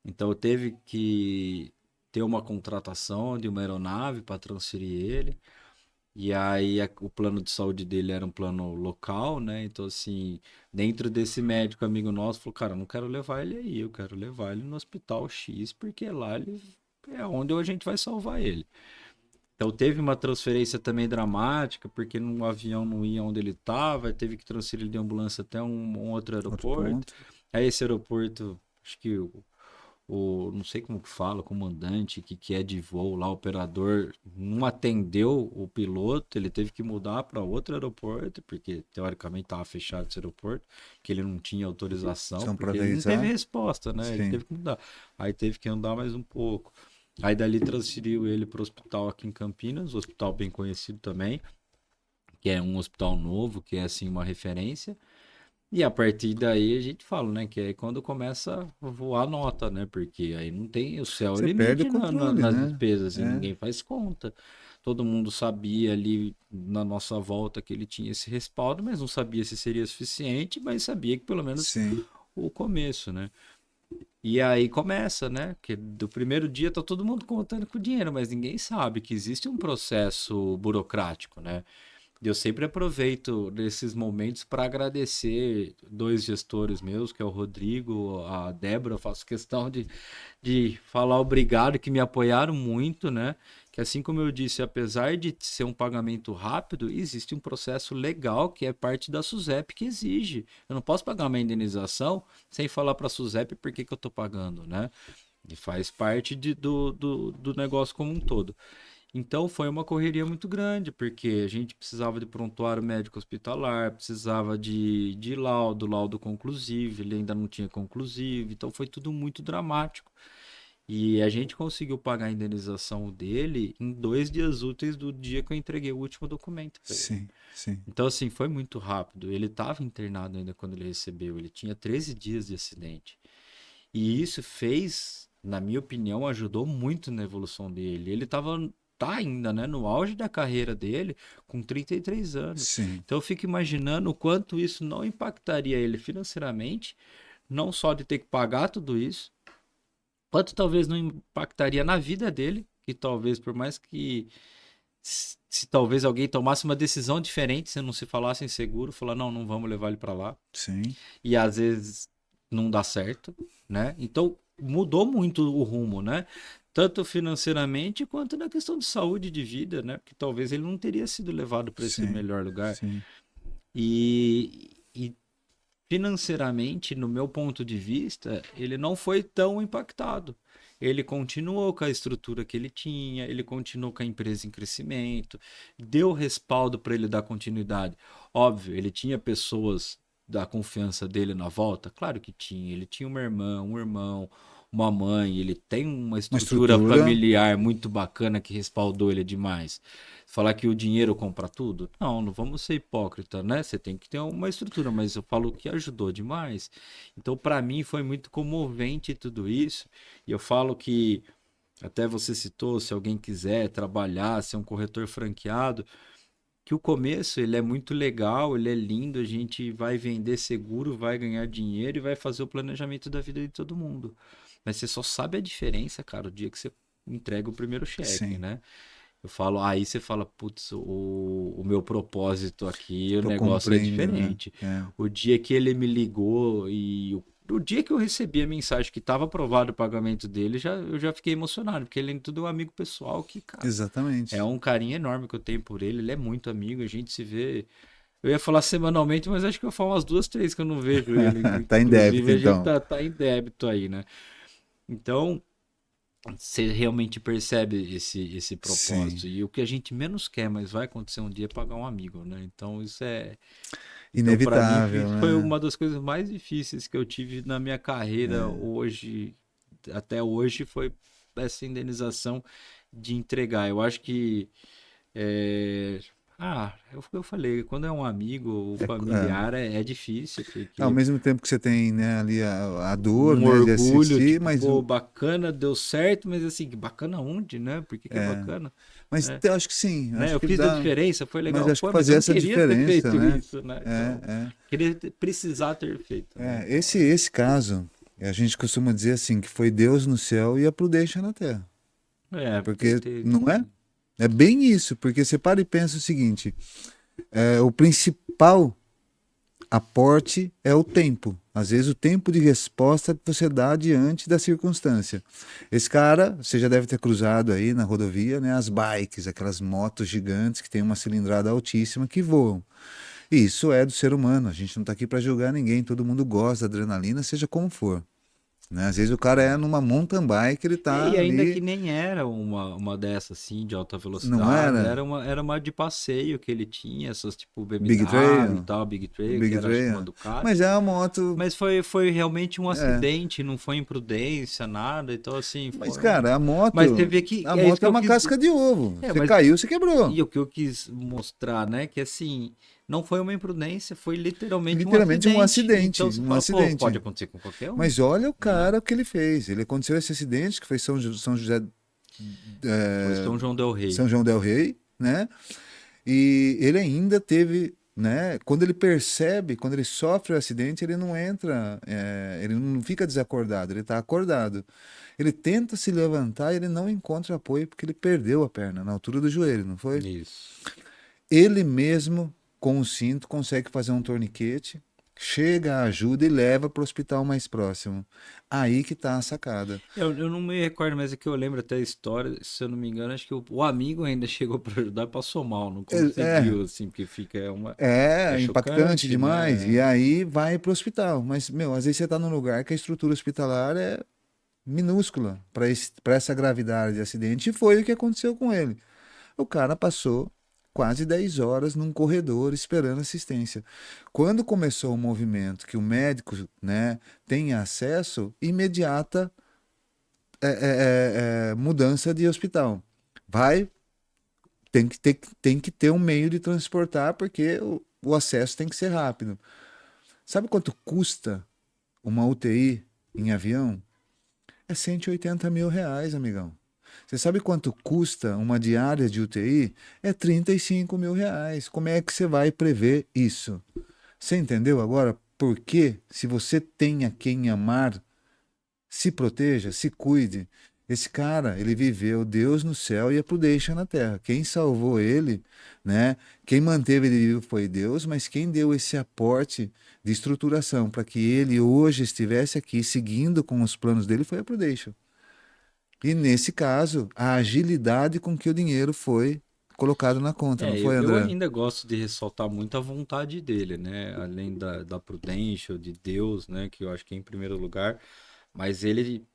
Então eu teve que ter uma contratação de uma aeronave para transferir ele. E aí o plano de saúde dele era um plano local, né? Então, assim, dentro desse médico amigo nosso, falou, cara, eu não quero levar ele aí, eu quero levar ele no hospital X, porque lá ele é onde a gente vai salvar ele. Então teve uma transferência também dramática, porque no avião não ia onde ele estava, teve que transferir ele de ambulância até um outro Outro aeroporto. ponto. Aí esse aeroporto, acho que não sei como que fala, o comandante que é de voo lá, o operador, não atendeu o piloto, ele teve que mudar para outro aeroporto, porque teoricamente estava fechado esse aeroporto, que ele não tinha autorização, São para porque ele não teve avisar. resposta, né? Ele Sim. teve que mudar. Aí teve que andar mais um pouco. Aí dali transferiu ele para o hospital aqui em Campinas, um hospital bem conhecido também, que é um hospital novo, que é assim uma referência. E a partir daí a gente fala, né? Que é quando começa a voar a nota, né? Porque aí não tem o céu é o Você perde o limite controle, nas né? despesas e É. ninguém faz conta. Todo mundo sabia ali na nossa volta que ele tinha esse respaldo, mas não sabia se seria suficiente, mas sabia que pelo menos Sim. o começo, né? E aí começa, né? Que do primeiro dia tá todo mundo contando com o dinheiro, mas ninguém sabe que existe um processo burocrático, né? E eu sempre aproveito desses momentos para agradecer dois gestores meus, que é o Rodrigo, a Débora. Eu faço questão de falar obrigado, que me apoiaram muito, né? que assim como eu disse, apesar de ser um pagamento rápido, existe um processo legal que é parte da SUSEP que exige. Eu não posso pagar uma indenização sem falar para a SUSEP por que que eu estou pagando, né? E faz parte do negócio como um todo. Então foi uma correria muito grande, porque a gente precisava de prontuário médico hospitalar, precisava de laudo conclusivo, ele ainda não tinha conclusivo, então foi tudo muito dramático. E a gente conseguiu pagar a indenização dele em 2 dias úteis do dia que eu entreguei o último documento para ele. Sim, sim. Então, assim, foi muito rápido. Ele estava internado ainda quando ele recebeu, ele tinha 13 dias de acidente. E isso fez, na minha opinião, ajudou muito na evolução dele. Ele tá ainda, né, no auge da carreira dele, com 33 anos. Sim, Então eu fico imaginando o quanto isso não impactaria ele financeiramente, não só de ter que pagar tudo isso, quanto talvez não impactaria na vida dele, que talvez, por mais que se talvez alguém tomasse uma decisão diferente, se não se falasse em seguro, falar, não, não vamos levar ele para lá sim, e às vezes não dá certo, né? Então mudou muito o rumo, né? Tanto financeiramente quanto na questão de saúde de vida, né? Porque talvez ele não teria sido levado para esse sim, melhor lugar. sim, E financeiramente, no meu ponto de vista, ele não foi tão impactado. Ele continuou com a estrutura que ele tinha, ele continuou com a empresa em crescimento, deu respaldo para ele dar continuidade. Óbvio, ele tinha pessoas da confiança dele na volta? Claro que tinha. Ele tinha uma irmã, um irmão, uma mãe, ele tem uma uma estrutura estrutura, familiar muito bacana que respaldou ele demais. Falar que o dinheiro compra tudo? Não, não vamos ser hipócrita, né? Você tem que ter uma estrutura, mas eu falo que ajudou demais. Então, para mim, foi muito comovente tudo isso. E eu falo que, até você citou, se alguém quiser trabalhar, ser um corretor franqueado, que o começo ele é muito legal, ele é lindo, a gente vai vender seguro, vai ganhar dinheiro e vai fazer o planejamento da vida de todo mundo. Mas você só sabe a diferença, cara, o dia que você entrega o primeiro cheque, sim, né? Eu falo, aí você fala, putz, o meu propósito aqui, o tô negócio é compreendendo, né? diferente. É, O dia que ele me ligou e o dia que eu recebi a mensagem que estava aprovado o pagamento dele, eu já fiquei emocionado, porque ele é tudo um amigo pessoal que, cara, é exatamente. um carinho enorme que eu tenho por ele. Ele é muito amigo, a gente se vê. Eu ia falar semanalmente, mas acho que eu falo umas 2, 3 que eu não vejo ele. Tá em Inclusive, débito, a gente então. tá em débito aí, né? Então, você realmente percebe esse Sim, propósito. E o que a gente menos quer, mas vai acontecer um dia, é pagar um amigo, né? Então, isso é. Então, para mim, inevitável, foi né? uma das coisas mais difíceis que eu tive na minha carreira É. hoje, até hoje, foi essa indenização de entregar. Eu acho que é... eu falei, quando é um amigo ou É. familiar é difícil, Ao porque mesmo tempo que você tem, né, ali a dor, um né, de orgulho, assistir, tipo, mas pô, bacana, deu certo, mas assim, bacana onde, né? Por que que é é, bacana? mas Né? eu acho que sim, Né? acho Eu que fiz a dá, diferença, foi mas legal. acho que Pô, mas eu fazer não essa queria ter diferença, feito né? isso, né? Então, É, precisar ter feito, né? Então, esse caso, a gente costuma dizer assim, que foi Deus no céu e a prudência na terra, porque não é? É bem isso, porque você para e pensa o seguinte, o principal aporte é o tempo. Às vezes o tempo de resposta que você dá diante da circunstância. Esse cara, você já deve ter cruzado aí na rodovia, né, as bikes, aquelas motos gigantes que têm uma cilindrada altíssima que voam. E isso é do ser humano. A gente não está aqui para julgar ninguém. Todo mundo gosta da adrenalina, seja como for. Né? Às vezes o cara é numa mountain bike, ele E está ainda que ali, nem era uma dessas assim de alta não velocidade, era era uma de passeio que ele tinha, essas tipo Big BMW e Trail, tal, Big Trail, que Big era acho que uma Trail, mas Ducati. é uma moto, Mas foi realmente um é. acidente, não foi imprudência, nada. Então, assim, Mas foi um. cara, Mas você vê que a é isso moto que é eu uma quis. casca de ovo. É, Você mas caiu, você quebrou. e o que eu quis mostrar, né? Que assim, não foi uma imprudência, foi literalmente um Literalmente um acidente. acidente, Então você um fala, pô, pode acidente. acontecer com qualquer um, Mas olha o né? cara que ele fez. Ele aconteceu esse acidente que foi São José, Foi é, São João del Rei. São João del Rei, né? E ele ainda teve, né? Quando ele percebe, quando ele sofre o acidente, ele não entra, ele não fica desacordado, ele está acordado. Ele tenta se levantar e ele não encontra apoio porque ele perdeu a perna na altura do joelho, não foi? Isso. Ele mesmo, com o cinto, consegue fazer um torniquete, Chega, ajuda e leva para o hospital mais próximo. Aí que tá a sacada. Eu não me recordo, mas é que eu lembro até a história, se eu não me engano, acho que o amigo ainda chegou para ajudar e passou mal, não É, conseguiu, assim, porque fica, é é impactante chocante, demais. E né? aí vai para o hospital. Mas, meu, às vezes você está num lugar que a estrutura hospitalar é minúscula para essa gravidade de acidente. E foi o que aconteceu com ele. O cara passou quase 10 horas num corredor esperando assistência. Quando começou o movimento que o médico, né, tem acesso, imediata mudança de hospital. Vai, tem que ter um meio de transportar, porque o acesso tem que ser rápido. Sabe quanto custa uma UTI em avião? É 180 mil reais, amigão. Você sabe quanto custa uma diária de UTI? É 35 mil reais. Como é que você vai prever isso? Você entendeu agora por que, se você tem a quem amar, se proteja, se cuide? Esse cara, ele viveu Deus no céu e a prudência na terra. Quem salvou ele, né? Quem manteve ele vivo foi Deus, mas quem deu esse aporte de estruturação para que ele hoje estivesse aqui seguindo com os planos dele foi a prudência. E nesse caso, a agilidade com que o dinheiro foi colocado na conta, não É, foi, eu André? ainda gosto de ressaltar muito a vontade dele, né? Além da prudência, de Deus, né? Que eu acho que é em primeiro lugar, mas ele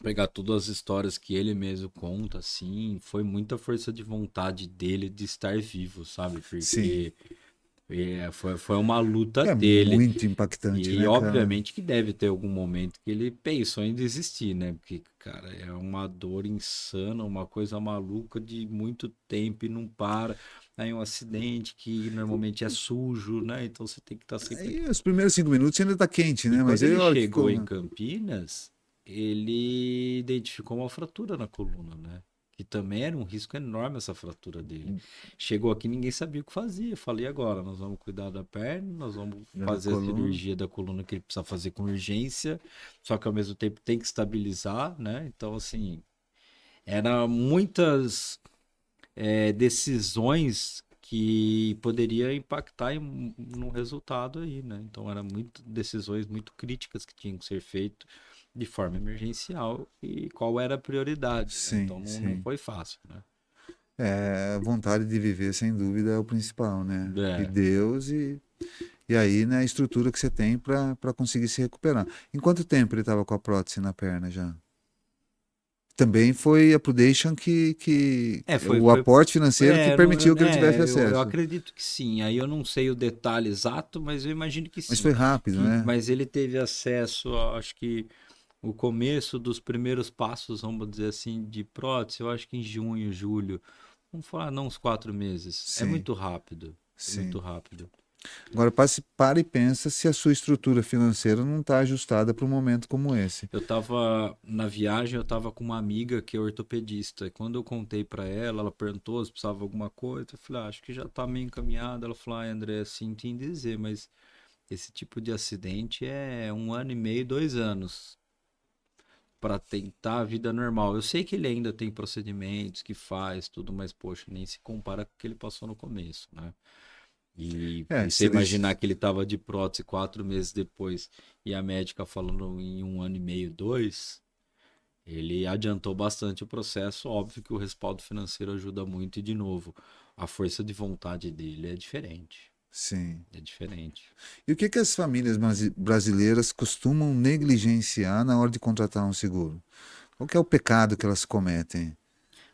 pegar todas as histórias que ele mesmo conta, assim, foi muita força de vontade dele de estar vivo, sabe? Sim. Porque foi uma luta É dele. muito impactante, E né, cara? obviamente que deve ter algum momento que ele pensou em desistir, né? Porque, cara, é uma dor insana, uma coisa maluca de muito tempo e não para. Aí um acidente que normalmente é sujo, né? Então você tem que estar sempre. Aí os primeiros 5 minutos ainda tá quente, E né? Mas quando aí ele a hora que chegou em Campinas, ele identificou uma fratura na coluna, né? Que também era um risco enorme essa fratura dele. Chegou aqui, ninguém sabia o que fazia. Eu falei, agora, nós vamos cuidar da perna, nós vamos da fazer a coluna. cirurgia da coluna que ele precisa fazer com urgência, só que ao mesmo tempo tem que estabilizar, né? Então, assim, eram muitas decisões que poderia impactar no resultado aí, né? Então eram muito decisões muito críticas que tinham que ser feitas de forma emergencial e qual era a prioridade, né? Então Sim, não sim. foi fácil, né? É, a vontade de viver, sem dúvida, é o principal, né? E É, Deus e aí, né, a estrutura que você tem para conseguir se recuperar. Em quanto tempo ele estava com a prótese na perna já? Também foi a Prudential que é foi, o foi, aporte financeiro que permitiu que ele tivesse eu acesso. acredito que sim. Aí eu não sei o detalhe exato, mas eu imagino que Mas sim. foi rápido, né? Mas ele teve acesso, acho que o começo dos primeiros passos, vamos dizer assim, de prótese, eu acho que em junho, julho. Vamos falar, não uns 4 meses. É Sim, muito rápido. É muito sim. rápido. Agora para e pensa se a sua estrutura financeira não está ajustada para um momento como esse. Eu tava na viagem, eu tava com uma amiga que é ortopedista. E quando eu contei pra ela, ela perguntou se precisava de alguma coisa. Eu falei, acho que já tá meio encaminhado. Ela falou, André, sinto em dizer, mas esse tipo de acidente é 1 ano e meio, 2 anos para tentar a vida normal. Eu sei que ele ainda tem procedimentos que faz, tudo, mas poxa, nem se compara com o que ele passou no começo, né? É, E você se ele, imaginar que ele tava de prótese 4 meses depois e a médica falando em 1 ano e meio, 2, ele adiantou bastante o processo. Óbvio que o respaldo financeiro ajuda muito e, de novo, a força de vontade dele é diferente. sim. É diferente. E o que que as famílias brasileiras costumam negligenciar na hora de contratar um seguro? Qual que é o pecado que elas cometem?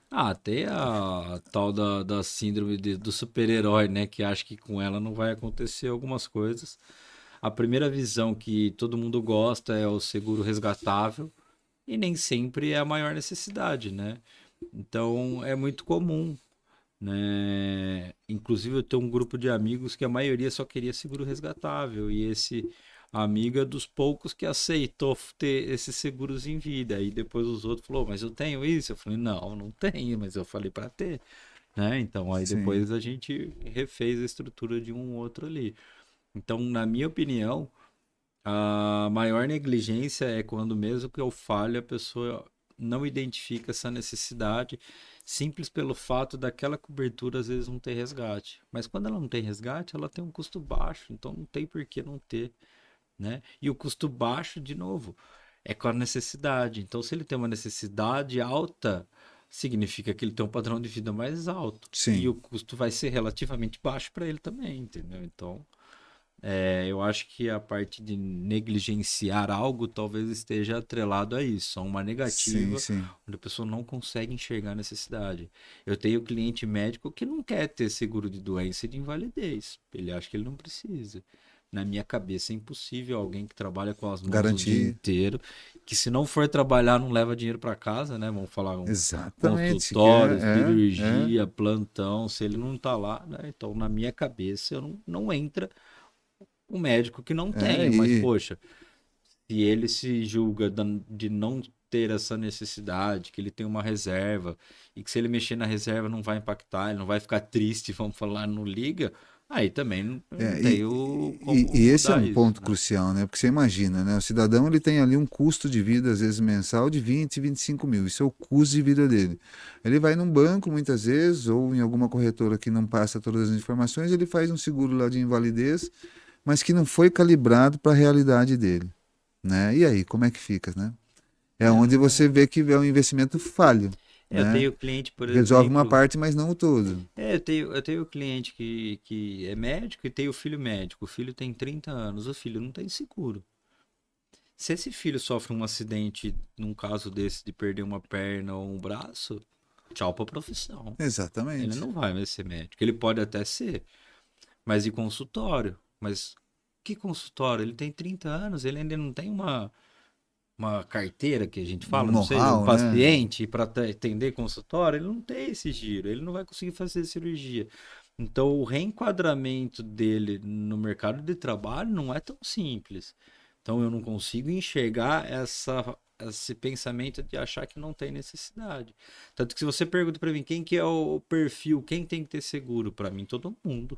Ah, tem a tal da síndrome do super-herói, né? Que acha que com ela não vai acontecer algumas coisas. A primeira visão que todo mundo gosta é o seguro resgatável e nem sempre é a maior necessidade, né? Então é muito comum, né? Inclusive eu tenho um grupo de amigos que a maioria só queria seguro resgatável e esse amigo é dos poucos que aceitou ter esses seguros em vida. E depois os outros falou, mas eu tenho isso? Eu falei, não, não tenho, mas eu falei para ter, né? Então aí Sim. depois a gente refez a estrutura de um outro ali. Então, na minha opinião, a maior negligência é quando mesmo que eu falhe, a pessoa não identifica essa necessidade Simples pelo fato daquela cobertura às vezes não ter resgate. Mas quando ela não tem resgate, ela tem um custo baixo, então não tem por que não ter, né? E o custo baixo, de novo, é com a necessidade. Então, se ele tem uma necessidade alta, significa que ele tem um padrão de vida mais alto. E Sim, o custo vai ser relativamente baixo para ele também, entendeu? Então, eu acho que a parte de negligenciar algo talvez esteja atrelado a isso, a uma sim, negativa, sim. onde a pessoa não consegue enxergar a necessidade. Eu tenho cliente médico que não quer ter seguro de doença e de invalidez. Ele acha que ele não precisa. Na minha cabeça é impossível alguém que trabalha com as mãos o dia Garantir. inteiro, que se não for trabalhar não leva dinheiro para casa, né? Vamos falar um Exatamente, que consultório, é. cirurgia, plantão, se ele não tá lá, né? Então na minha cabeça eu não entra um médico que não É, tenha, mas poxa, se ele se julga de não ter essa necessidade, que ele tem uma reserva, e que se ele mexer na reserva não vai impactar, ele não vai ficar triste, vamos falar, não liga, aí também não É, tenho como e esse é mudar um isso, ponto né? crucial, né? Porque você imagina, né? O cidadão ele tem ali um custo de vida, às vezes mensal, de 20, 25 mil. Isso é o custo de vida dele. Ele vai num banco, muitas vezes, ou em alguma corretora que não passa todas as informações, ele faz um seguro lá de invalidez, mas que não foi calibrado para a realidade dele, né? E aí, como é que fica, né? É onde você Não. vê que é um investimento falho, Eu né? tenho cliente, por Resolve uma exemplo. parte, mas não o todo. Eu tenho cliente que é médico e tem o filho médico. O filho tem 30 anos, o filho não tem seguro. Se esse filho sofre um acidente, num caso desse de perder uma perna ou um braço, tchau pra profissão. Ele Exatamente. não vai mais ser médico. Ele pode até ser, mas de consultório. Mas que consultório? Ele tem 30 anos, ele ainda não tem uma carteira que a gente Um fala, não sei, um know-how, né? paciente para atender consultório, ele não tem esse giro, ele não vai conseguir fazer cirurgia. Então, o reenquadramento dele no mercado de trabalho não é tão simples. Então, eu não consigo enxergar esse pensamento de achar que não tem necessidade. Tanto que se você pergunta para mim quem que é o perfil, quem tem que ter seguro, para mim todo mundo.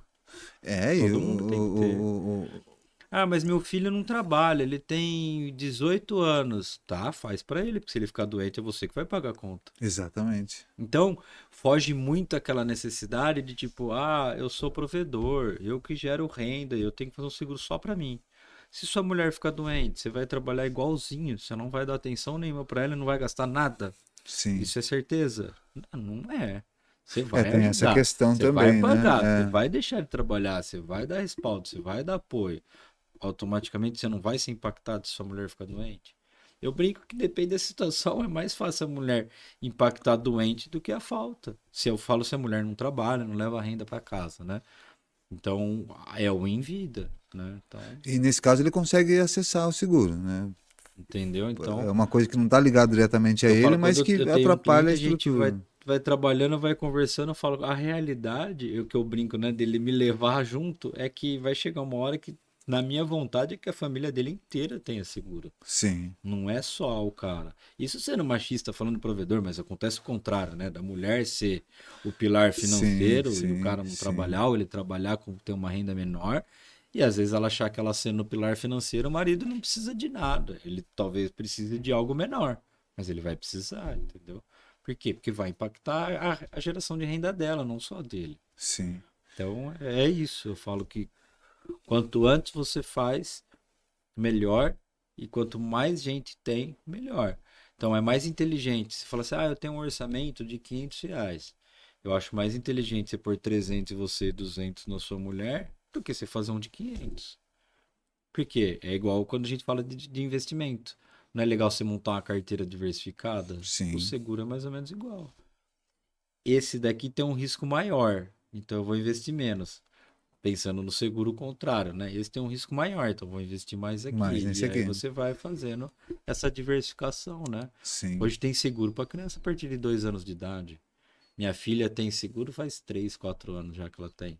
É, e Todo mundo tem que ter. o- Ah, mas meu filho não trabalha, ele tem 18 anos. Tá, faz pra ele, porque se ele ficar doente é você que vai pagar a conta. exatamente. Então, foge muito aquela necessidade de tipo, ah, eu sou provedor, eu que gero renda, eu tenho que fazer um seguro só pra mim. Se sua mulher ficar doente, você vai trabalhar igualzinho, você não vai dar atenção nenhuma pra ela e não vai gastar nada. Sim. Isso é certeza? Não é. Você É, vai tem essa ajudar, questão você vai também, pagar, você né? vai deixar ele trabalhar, você vai dar respaldo, você vai dar apoio, automaticamente você não vai ser impactado se sua mulher ficar doente. Eu brinco que depende da situação, é mais fácil a mulher impactar doente do que a falta. Se eu falo se a mulher não trabalha, não leva a renda para casa, né? Então é o em vida, né? Então, E nesse caso ele consegue acessar o seguro, né? entendeu? É Então, uma coisa que não está ligada diretamente a eu ele, falo, mas quando que eu tenho um atrapalha a cliente, a gente vai, estrutura. vai trabalhando, vai conversando, eu falo, a realidade, o que eu brinco, né, dele me levar junto, é que vai chegar uma hora que, na minha vontade, é que a família dele inteira tenha seguro. Sim, Não é só o cara. Isso sendo machista falando de provedor, mas acontece o contrário, né? Da mulher ser o pilar sim, financeiro e o sim, cara não sim, trabalhar, ou ele trabalhar com ter uma renda menor. E às vezes ela achar que ela sendo o pilar financeiro, o marido não precisa de nada. Ele talvez precise de algo menor, mas ele vai precisar, entendeu? Por quê? Porque vai impactar a geração de renda dela, não só dele. sim. Então é isso. Eu falo que quanto antes você faz, melhor. E quanto mais gente tem, melhor. Então é mais inteligente. Você fala assim, ah, eu tenho um orçamento de R$ 500. Eu acho mais inteligente você pôr 300 em você e 200 na sua mulher do que você fazer um de 500. Por quê? É igual quando a gente fala de investimento. Não é legal você montar uma carteira diversificada? O Sim, seguro é mais ou menos igual. Esse daqui tem um risco maior, então eu vou investir menos. Pensando no seguro contrário, né? Esse tem um risco maior, então vou investir mais mais aqui. nesse E aí aqui. você vai fazendo essa diversificação, né? Sim, Hoje tem seguro para criança a partir de 2 anos de idade. Minha filha tem seguro faz 3, 4 anos já que ela tem.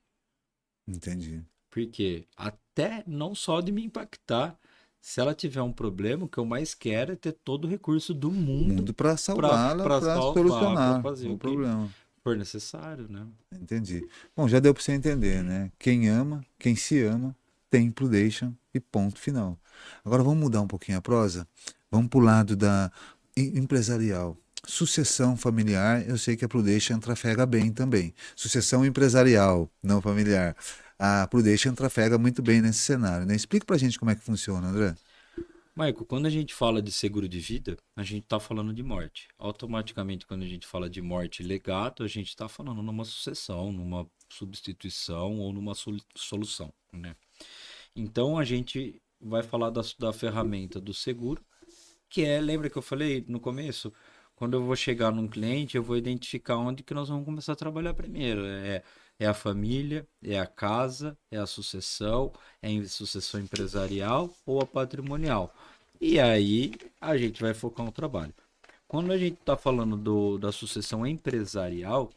entendi. Por quê? Até não só de me impactar. Se ela tiver um problema, o que eu mais quero é ter todo o recurso do mundo Mundo para salvá-la, para para salvar, para solucionar fazer o o que problema. for necessário, né? Entendi. Bom, já deu para você entender, né? Quem ama, quem se ama, tem Prudential e ponto final. Agora vamos mudar um pouquinho a prosa. Vamos para o lado da empresarial. Sucessão familiar, eu sei que a Prudential trafega bem também. Sucessão empresarial, não familiar. A Prudential trafega muito bem nesse cenário, né? Explica pra gente como é que funciona, André. Maico, quando a gente fala de seguro de vida, a gente está falando de morte. Automaticamente, quando a gente fala de morte e legado, a gente está falando numa sucessão, numa substituição ou numa solução, né? Então, a gente vai falar da ferramenta do seguro, que é, lembra que eu falei no começo? Quando eu vou chegar num cliente, eu vou identificar onde que nós vamos começar a trabalhar primeiro. É a família, é a casa, é a sucessão, é a sucessão empresarial ou a patrimonial. E aí a gente vai focar no trabalho. Quando a gente está falando da sucessão empresarial,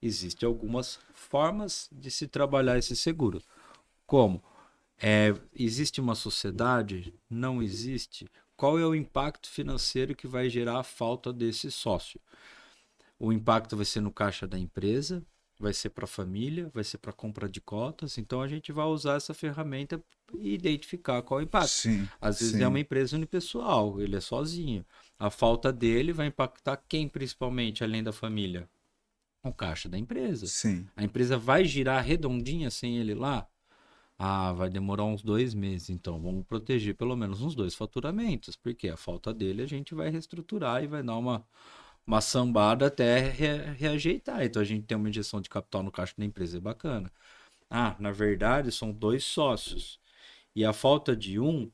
existem algumas formas de se trabalhar esse seguro. Como? Existe uma sociedade? Não existe? Qual é o impacto financeiro que vai gerar a falta desse sócio? O impacto vai ser no caixa da empresa, vai ser para a família, vai ser para compra de cotas. Então a gente vai usar essa ferramenta e identificar qual é o impacto. Sim, Às vezes é uma sim, empresa unipessoal, ele é sozinho. A falta dele vai impactar quem principalmente, além da família? O caixa da empresa. sim, A empresa vai girar redondinha sem ele lá? Ah, vai demorar uns 2 meses, então vamos proteger pelo menos uns dois faturamentos, porque a falta dele a gente vai reestruturar e vai dar uma sambada até reajeitar. Então a gente tem uma injeção de capital no caixa da empresa, é bacana. Ah, na verdade são dois sócios e a falta de um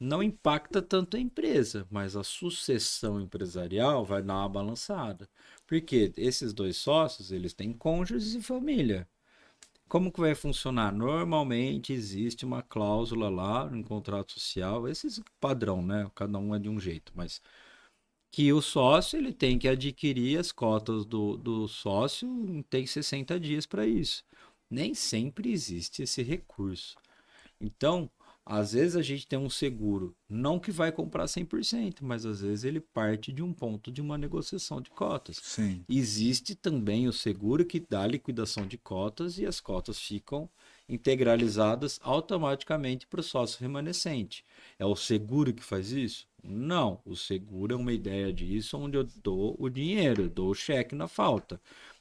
não impacta tanto a empresa, mas a sucessão empresarial vai dar uma balançada. Porque esses dois sócios, eles têm cônjuges e família. Como que vai funcionar? Normalmente existe uma cláusula lá no contrato social, esses padrão, né? Cada um é de um jeito, mas que o sócio ele tem que adquirir as cotas do sócio, tem 60 dias para isso. Nem sempre existe esse recurso. Então, às vezes a gente tem um seguro, não que vai comprar 100%, mas às vezes ele parte de um ponto de uma negociação de cotas. sim, Existe também o seguro que dá liquidação de cotas e as cotas ficam integralizadas automaticamente para o sócio remanescente. É o seguro que faz isso? Não, o seguro é uma ideia disso onde eu dou o dinheiro, eu dou o cheque na falta.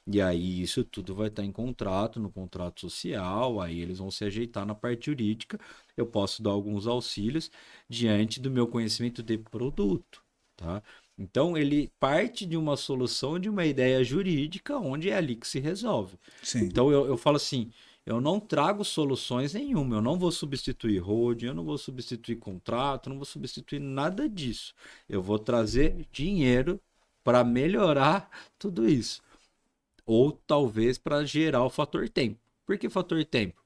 E aí isso tudo vai estar em contrato, no contrato social, aí eles vão se ajeitar na parte jurídica. Eu posso dar alguns auxílios diante do meu conhecimento de produto, tá? Então ele parte de uma solução, de uma ideia jurídica, onde é ali que se resolve. sim, Então eu falo assim, eu não trago soluções nenhuma, eu não vou substituir holding, eu não vou substituir contrato, eu não vou substituir nada disso. Eu vou trazer dinheiro para melhorar tudo isso ou talvez para gerar o fator tempo. Por que fator tempo?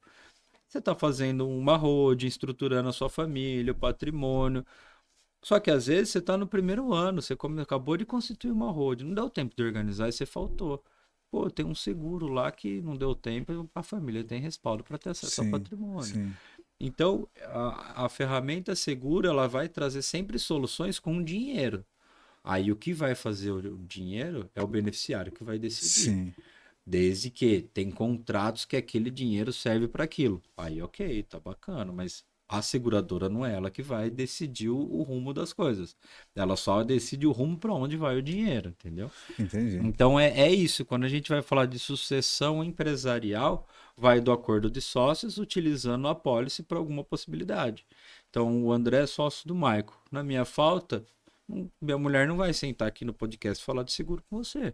Você está fazendo uma holding, estruturando a sua família, o patrimônio. Só que às vezes você está no primeiro ano, você acabou de constituir uma holding, não deu tempo de organizar e você faltou. Pô, tem um seguro lá que não deu tempo, a família tem respaldo para ter acesso ao sim, patrimônio. sim, Então, a ferramenta segura, ela vai trazer sempre soluções com dinheiro. Aí o que vai fazer o dinheiro é o beneficiário que vai decidir. sim, Desde que tem contratos que aquele dinheiro serve para aquilo. Aí, ok, tá bacana, mas a seguradora não é ela que vai decidir o rumo das coisas. Ela só decide o rumo para onde vai o dinheiro, entendeu? entendi, Então é isso. Quando a gente vai falar de sucessão empresarial, vai do acordo de sócios utilizando a apólice para alguma possibilidade. Então o André é sócio do Maico. Na minha falta, minha mulher não vai sentar aqui no podcast e falar de seguro com você.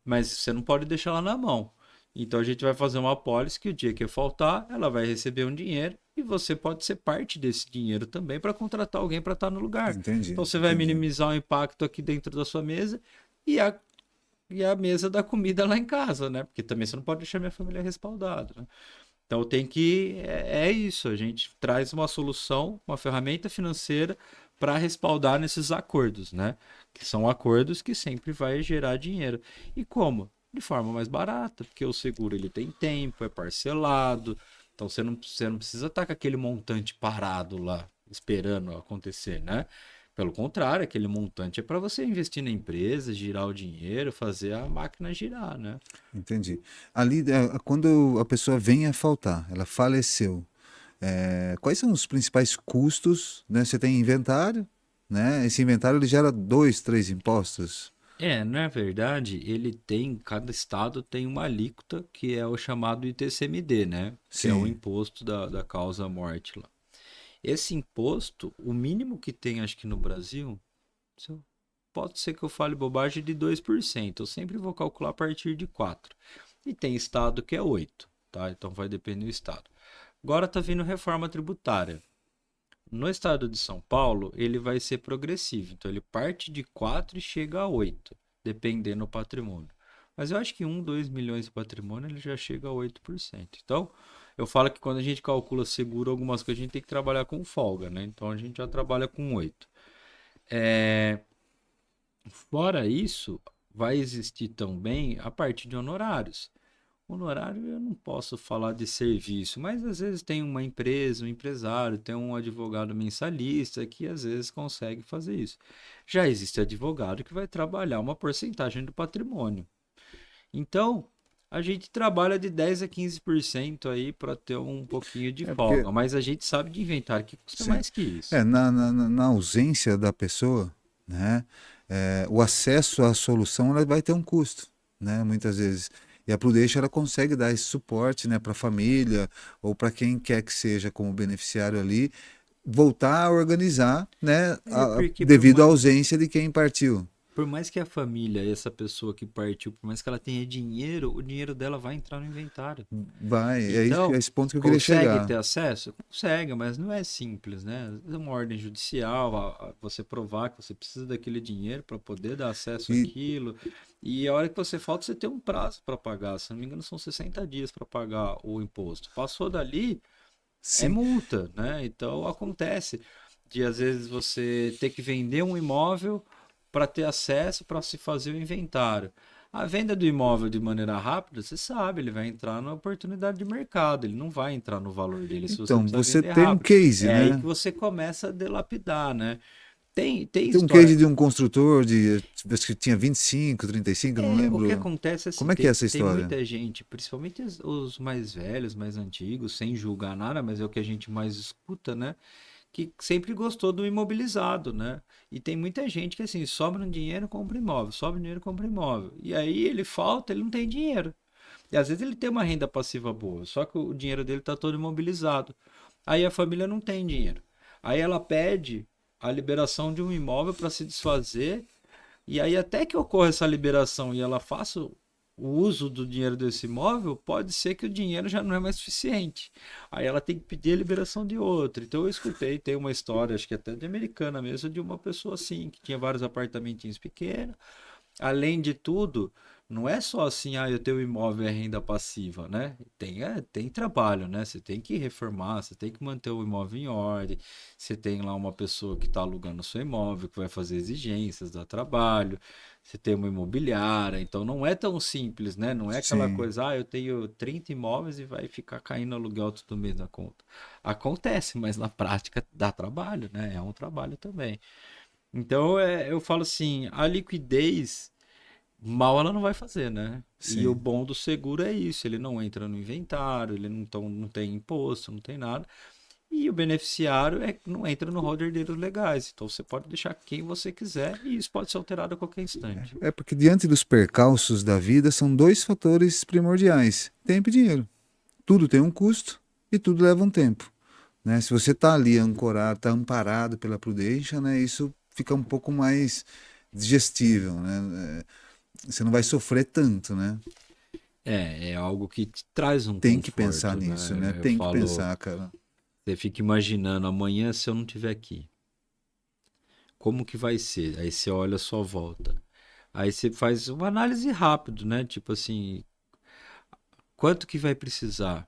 Mas você não pode deixar ela na mão. Então a gente vai fazer uma apólice que o dia que faltar, ela vai receber um dinheiro e você pode ser parte desse dinheiro também para contratar alguém para estar no lugar. entendi, Então você vai entendi, minimizar o impacto aqui dentro da sua mesa e a mesa da comida lá em casa, né? Porque também você não pode deixar minha família respaldada, né? Então tem que. É isso, a gente traz uma solução, uma ferramenta financeira para respaldar nesses acordos, né? Que são acordos que sempre vai gerar dinheiro. E como? De forma mais barata, porque o seguro ele tem tempo, é parcelado, então você não precisa estar com aquele montante parado lá, esperando acontecer, né? Pelo contrário, aquele montante é para você investir na empresa, girar o dinheiro, fazer a máquina girar, né? entendi. Ali, quando a pessoa vem a faltar, ela faleceu, quais são os principais custos, né? Você tem inventário, né? Esse inventário ele gera dois, três impostos. Na verdade, cada estado tem uma alíquota que é o chamado ITCMD, né? Que é o Sim. imposto da causa morte lá. Esse imposto, o mínimo que tem, acho que no Brasil, se eu- pode ser que eu fale bobagem, de 2%. Eu sempre vou calcular a partir de 4%. E tem estado que é 8%, tá? Então vai depender do estado. Agora tá vindo reforma tributária. No estado de São Paulo, ele vai ser progressivo. Então, ele parte de 4 e chega a 8, dependendo do patrimônio. Mas eu acho que 2 milhões de patrimônio, ele já chega a 8%. Então, eu falo que quando a gente calcula seguro, algumas coisas a gente tem que trabalhar com folga, né? Então, a gente já trabalha com 8. Fora isso, vai existir também a parte de honorários. Honorário eu não posso falar de serviço, mas às vezes tem uma empresa, um empresário, tem um advogado mensalista que às vezes consegue fazer isso. Já existe advogado que vai trabalhar uma porcentagem do patrimônio. Então, a gente trabalha de 10 a 15% aí para ter um pouquinho de É porque, folga, mas a gente sabe de inventário que custa sim. mais que isso. Na ausência da pessoa, né, o acesso à solução ela vai ter um custo, né, muitas vezes. E a Prudential ela consegue dar esse suporte, né, para a família ou para quem quer que seja como beneficiário ali, voltar a organizar, né, Porque devido à ausência de quem partiu. por mais que a família, essa pessoa que partiu, por mais que ela tenha dinheiro, o dinheiro dela vai entrar no inventário. Vai, é Então, esse ponto que eu queria consegue chegar. ter acesso? Consegue, mas não é simples, né? É uma ordem judicial, você provar que você precisa daquele dinheiro para poder dar acesso E àquilo. E a hora que você falta, você tem um prazo para pagar. Se não me engano, são 60 dias para pagar o imposto. Passou dali, é sim, multa, né? Então acontece de às vezes você ter que vender um imóvel para ter acesso para se fazer o inventário. A venda do imóvel de maneira rápida, você sabe, ele vai entrar na oportunidade de mercado, ele não vai entrar no valor dele se você então precisa você vender tem um rápido. case, É aí né? que você começa a delapidar, né? Tem Tem um case história. de um construtor de, acho que tinha 25, 35, não O que lembro. acontece é assim, Como é que é essa tem história? muita gente, principalmente os mais velhos, mais antigos, sem julgar nada, mas é o que a gente mais escuta, né? Que sempre gostou do imobilizado, né? E tem muita gente que assim, sobra um dinheiro, compra imóvel, sobra um dinheiro, compra imóvel. E aí ele falta, ele não tem dinheiro. E às vezes ele tem uma renda passiva boa, só que o dinheiro dele está todo imobilizado. Aí a família não tem dinheiro. Aí ela pede a liberação de um imóvel para se desfazer, e aí até que ocorra essa liberação e ela faça o uso do dinheiro desse imóvel, pode ser que o dinheiro já não é mais suficiente. Aí ela tem que pedir a liberação de outro. Então eu escutei, tem uma história, acho que até de americana mesmo, de uma pessoa assim, que tinha vários apartamentinhos pequenos. Além de tudo, não é só assim, eu tenho imóvel é renda passiva, né? Tem trabalho, né? Você tem que reformar, você tem que manter o imóvel em ordem, você tem lá uma pessoa que está alugando o seu imóvel, que vai fazer exigências, dá trabalho, você tem uma imobiliária, então não é tão simples, né? Não é aquela Sim, coisa, eu tenho 30 imóveis e vai ficar caindo aluguel todo mês na conta. Acontece, mas na prática dá trabalho, né? É um trabalho também. Então, eu falo assim, a liquidez, mal ela não vai fazer, né? E o sim. bom do seguro é isso, ele não entra no inventário, ele não tem imposto, não tem nada. E o beneficiário não entra no rol de herdeiros legais. Então, você pode deixar quem você quiser e isso pode ser alterado a qualquer instante. É porque diante dos percalços da vida são dois fatores primordiais: tempo e dinheiro. Tudo tem um custo e tudo leva um tempo, né? Se você está ali ancorado, está amparado pela prudência, né? Isso fica um pouco mais digestível, né? Você não vai sofrer tanto, né? É algo que te traz um Tem que pensar conforto, nisso, né? né? Eu Tem que falo, pensar, cara. você fica imaginando, amanhã se eu não estiver aqui, como que vai ser? Aí você olha a sua volta. Aí você faz uma análise rápido, né? Tipo assim, quanto que vai precisar?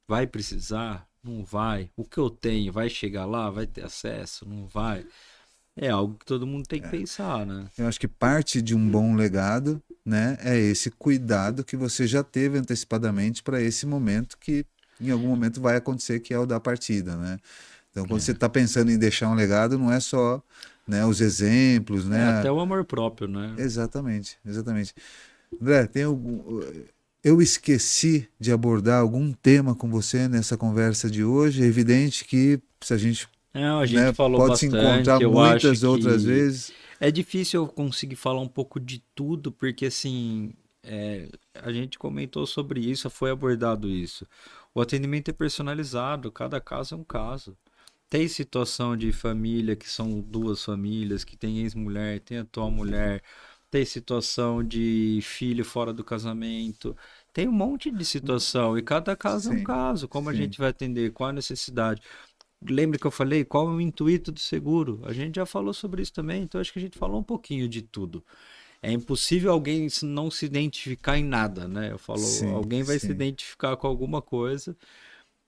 Vai precisar? Não vai? O que eu tenho vai chegar lá? Vai ter acesso? Não vai? É algo que todo mundo tem que pensar, né? Eu acho que parte de um bom legado, né, é esse cuidado que você já teve antecipadamente para esse momento que em algum momento vai acontecer, que é o da partida, né? Então, quando você É. está pensando em deixar um legado, não é só, né, os exemplos, É né? até o amor próprio, né? Exatamente, exatamente. André, tem algum... Eu esqueci de abordar algum tema com você nessa conversa de hoje. É evidente que se a gente Não, a gente né? falou Pode se encontrar bastante. Eu acho muitas outras que vezes. é difícil eu conseguir falar um pouco de tudo, porque assim, a gente comentou sobre isso, foi abordado isso. O atendimento é personalizado, cada caso é um caso. Tem situação de família que são duas famílias, que tem ex-mulher, tem atual mulher, tem situação de filho fora do casamento, tem um monte de situação e cada caso é um Sim, caso. Como a sim, gente vai atender? Qual a necessidade? Lembra que eu falei qual é o intuito do seguro? A gente já falou sobre isso também, então acho que a gente falou um pouquinho de tudo. É impossível alguém não se identificar em nada, né? Eu falo, sim, alguém vai se sim. identificar com alguma coisa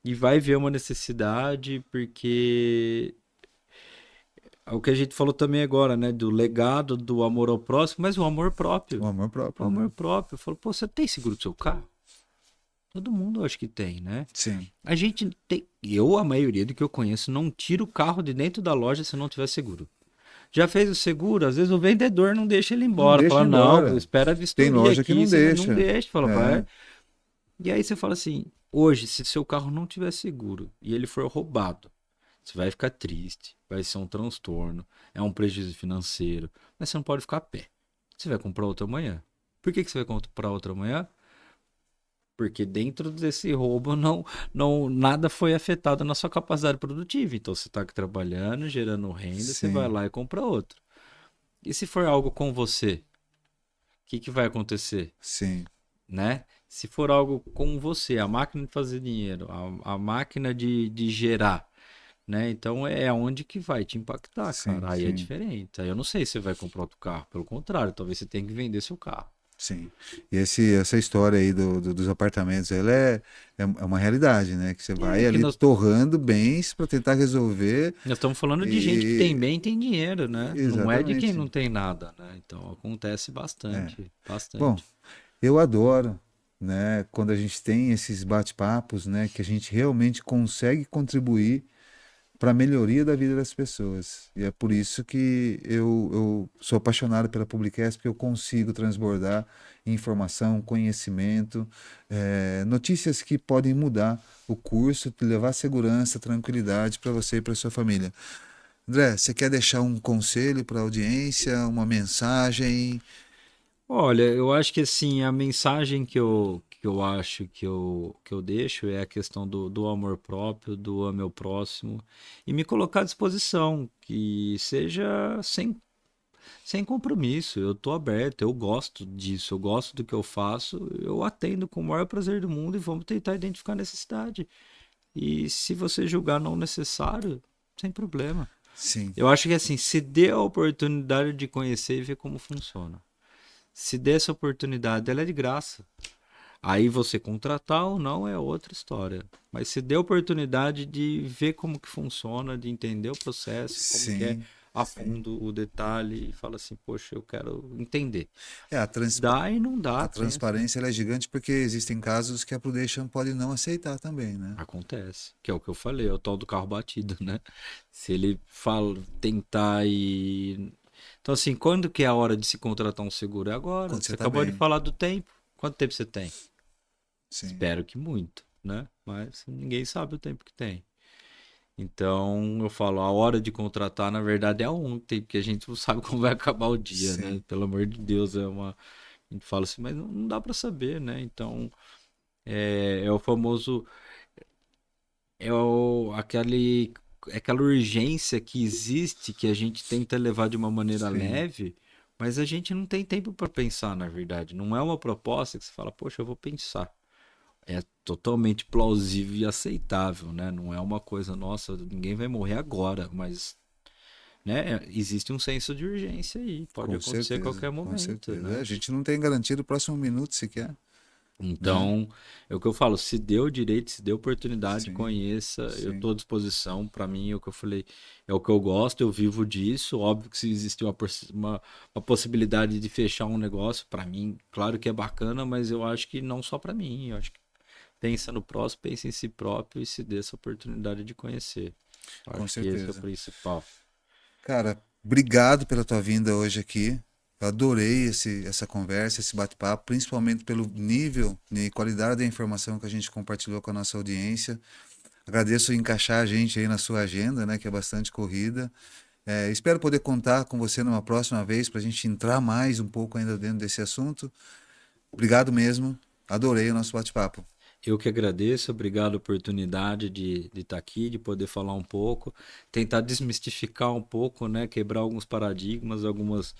e vai ver uma necessidade, porque é o que a gente falou também agora, né? Do legado do amor ao próximo, mas o amor próprio. O amor O próprio, amor né? próprio. Eu falo, pô, você tem seguro do seu carro? Todo mundo acho que tem, né? Sim. A gente tem. Eu, a maioria do que eu conheço, não tira o carro de dentro da loja se não tiver seguro. Já fez o seguro? Às vezes o vendedor não deixa ele Não embora. deixa Fala, ir não, embora. espera a Tem vistoria loja que aqui. não Você não deixa. deixa. Fala, É, vai. E aí você fala assim: hoje, se seu carro não tiver seguro e ele for roubado, você vai ficar triste, vai ser um transtorno, é um prejuízo financeiro, mas você não pode ficar a pé. Você vai comprar outro amanhã. Por que você vai comprar outro amanhã? Porque dentro desse roubo nada foi afetado na sua capacidade produtiva. Então você está trabalhando, gerando renda, você vai sim, lá e compra outro. E se for algo com você, o que vai acontecer? sim, Né? Se for algo com você, a máquina de fazer dinheiro, a máquina de gerar, né? Então é onde que vai te impactar, sim, cara. Aí é sim, diferente. Aí eu não sei se você vai comprar outro carro. Pelo contrário, talvez você tenha que vender seu carro. sim. E essa história aí dos apartamentos, ela é uma realidade, né? Que você É vai que ali torrando bens para tentar resolver nós estamos falando de gente que tem e bem e tem dinheiro, né? Não é de quem exatamente. não tem nada, né? Então acontece É. bastante, Bom, bastante. eu adoro, né, quando a gente tem esses bate-papos, né, que a gente realmente consegue contribuir para a melhoria da vida das pessoas. E é por isso que eu sou apaixonado pela Publicast, porque eu consigo transbordar informação, conhecimento, notícias que podem mudar o curso, te levar segurança, tranquilidade para você e para sua família. André, você quer deixar um conselho para a audiência, uma mensagem? Olha, eu acho que assim, a mensagem que eu acho que eu deixo é a questão do amor próprio, do ame ao próximo e me colocar à disposição, que seja sem compromisso. Eu tô aberto, eu gosto disso, eu gosto do que eu faço, eu atendo com o maior prazer do mundo e vamos tentar identificar a necessidade. E se você julgar não necessário, sem problema. Sim, Eu acho que assim, se dê a oportunidade de conhecer e ver como funciona. Se der essa oportunidade, ela é de graça. Aí você contratar ou não é outra história. Mas se dê a oportunidade de ver como que funciona, de entender o processo, como que é sim, a sim. fundo o detalhe e fala assim, poxa, eu quero entender. É, Dá e não a dá, pensa. transparência ela é gigante porque existem casos que a Prudential pode não aceitar também, né? Acontece, que é o que eu falei, é o tal do carro batido, né? Se ele fala, tentar e. Então, assim, quando que é a hora de se contratar um seguro? É agora. Quando você Você tá acabou de bem. falar do tempo. Quanto tempo você tem? Sim, Espero que muito, né? Mas ninguém sabe o tempo que tem. Então, eu falo, a hora de contratar, na verdade, é ontem, porque a gente não sabe como vai acabar o dia, né? sim, Pelo amor de Deus, é uma. A gente fala assim, mas não dá para saber, né? Então, é o famoso. Aquela urgência que existe, que a gente tenta levar de uma maneira sim. leve, mas a gente não tem tempo para pensar, na verdade. Não é uma proposta que você fala, poxa, eu vou pensar. É totalmente plausível e aceitável, né? Não é uma coisa, nossa, ninguém vai morrer agora, mas, né, existe um senso de urgência aí, pode acontecer a qualquer Com momento, certeza. É, a né? gente não tem garantido o próximo minuto sequer, né? Então, é o que eu falo, se deu direito, se deu oportunidade, Sim, conheça, eu sim, estou à disposição, para mim, é o que eu falei, é o que eu gosto, eu vivo disso, óbvio que se existe uma possibilidade de fechar um negócio, para mim, claro que é bacana, mas eu acho que não só para mim, eu acho que pensa no próximo, pensa em si próprio e se dê essa oportunidade de conhecer. Eu com acho que esse é o certeza. principal. Cara, obrigado pela tua vinda hoje aqui. Eu adorei essa conversa, esse bate-papo, principalmente pelo nível e qualidade da informação que a gente compartilhou com a nossa audiência. Agradeço encaixar a gente aí na sua agenda, né, que é bastante corrida. Espero poder contar com você numa próxima vez para a gente entrar mais um pouco ainda dentro desse assunto. Obrigado mesmo. Adorei o nosso bate-papo. Eu que agradeço, obrigado a oportunidade de estar aqui, de poder falar um pouco, tentar desmistificar um pouco, né, quebrar alguns paradigmas, algumas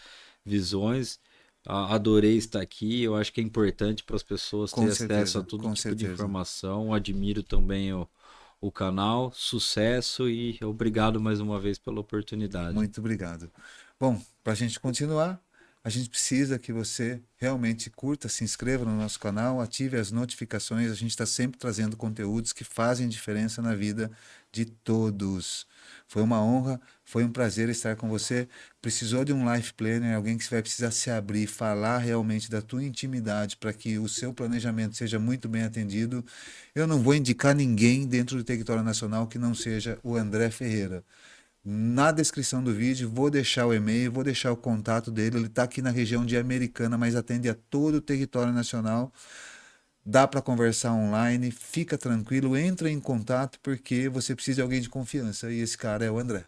visões. Adorei estar aqui, eu acho que é importante para as pessoas Com ter acesso a certeza, todo com tipo de certeza. informação. Admiro também o canal, sucesso e obrigado mais uma vez pela oportunidade. Muito obrigado. Bom, para a gente continuar, a gente precisa que você realmente curta, se inscreva no nosso canal, ative as notificações. A gente está sempre trazendo conteúdos que fazem diferença na vida de todos. Foi uma honra, foi um prazer estar com você. Precisou de um life planner, alguém que vai precisar se abrir, falar realmente da tua intimidade para que o seu planejamento seja muito bem atendido. Eu não vou indicar ninguém dentro do território nacional que não seja o André Ferreira. Na descrição do vídeo, vou deixar o e-mail, vou deixar o contato dele. Ele está aqui na região de Americana, mas atende a todo o território nacional. Dá para conversar online, fica tranquilo, entra em contato porque você precisa de alguém de confiança e esse cara é o André.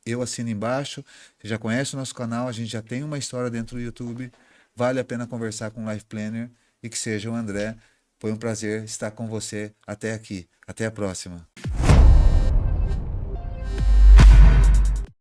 Eu assino embaixo, você já conhece o nosso canal, a gente já tem uma história dentro do YouTube. Vale a pena conversar com o Life Planner e que seja o André. Foi um prazer estar com você até aqui. Até a próxima.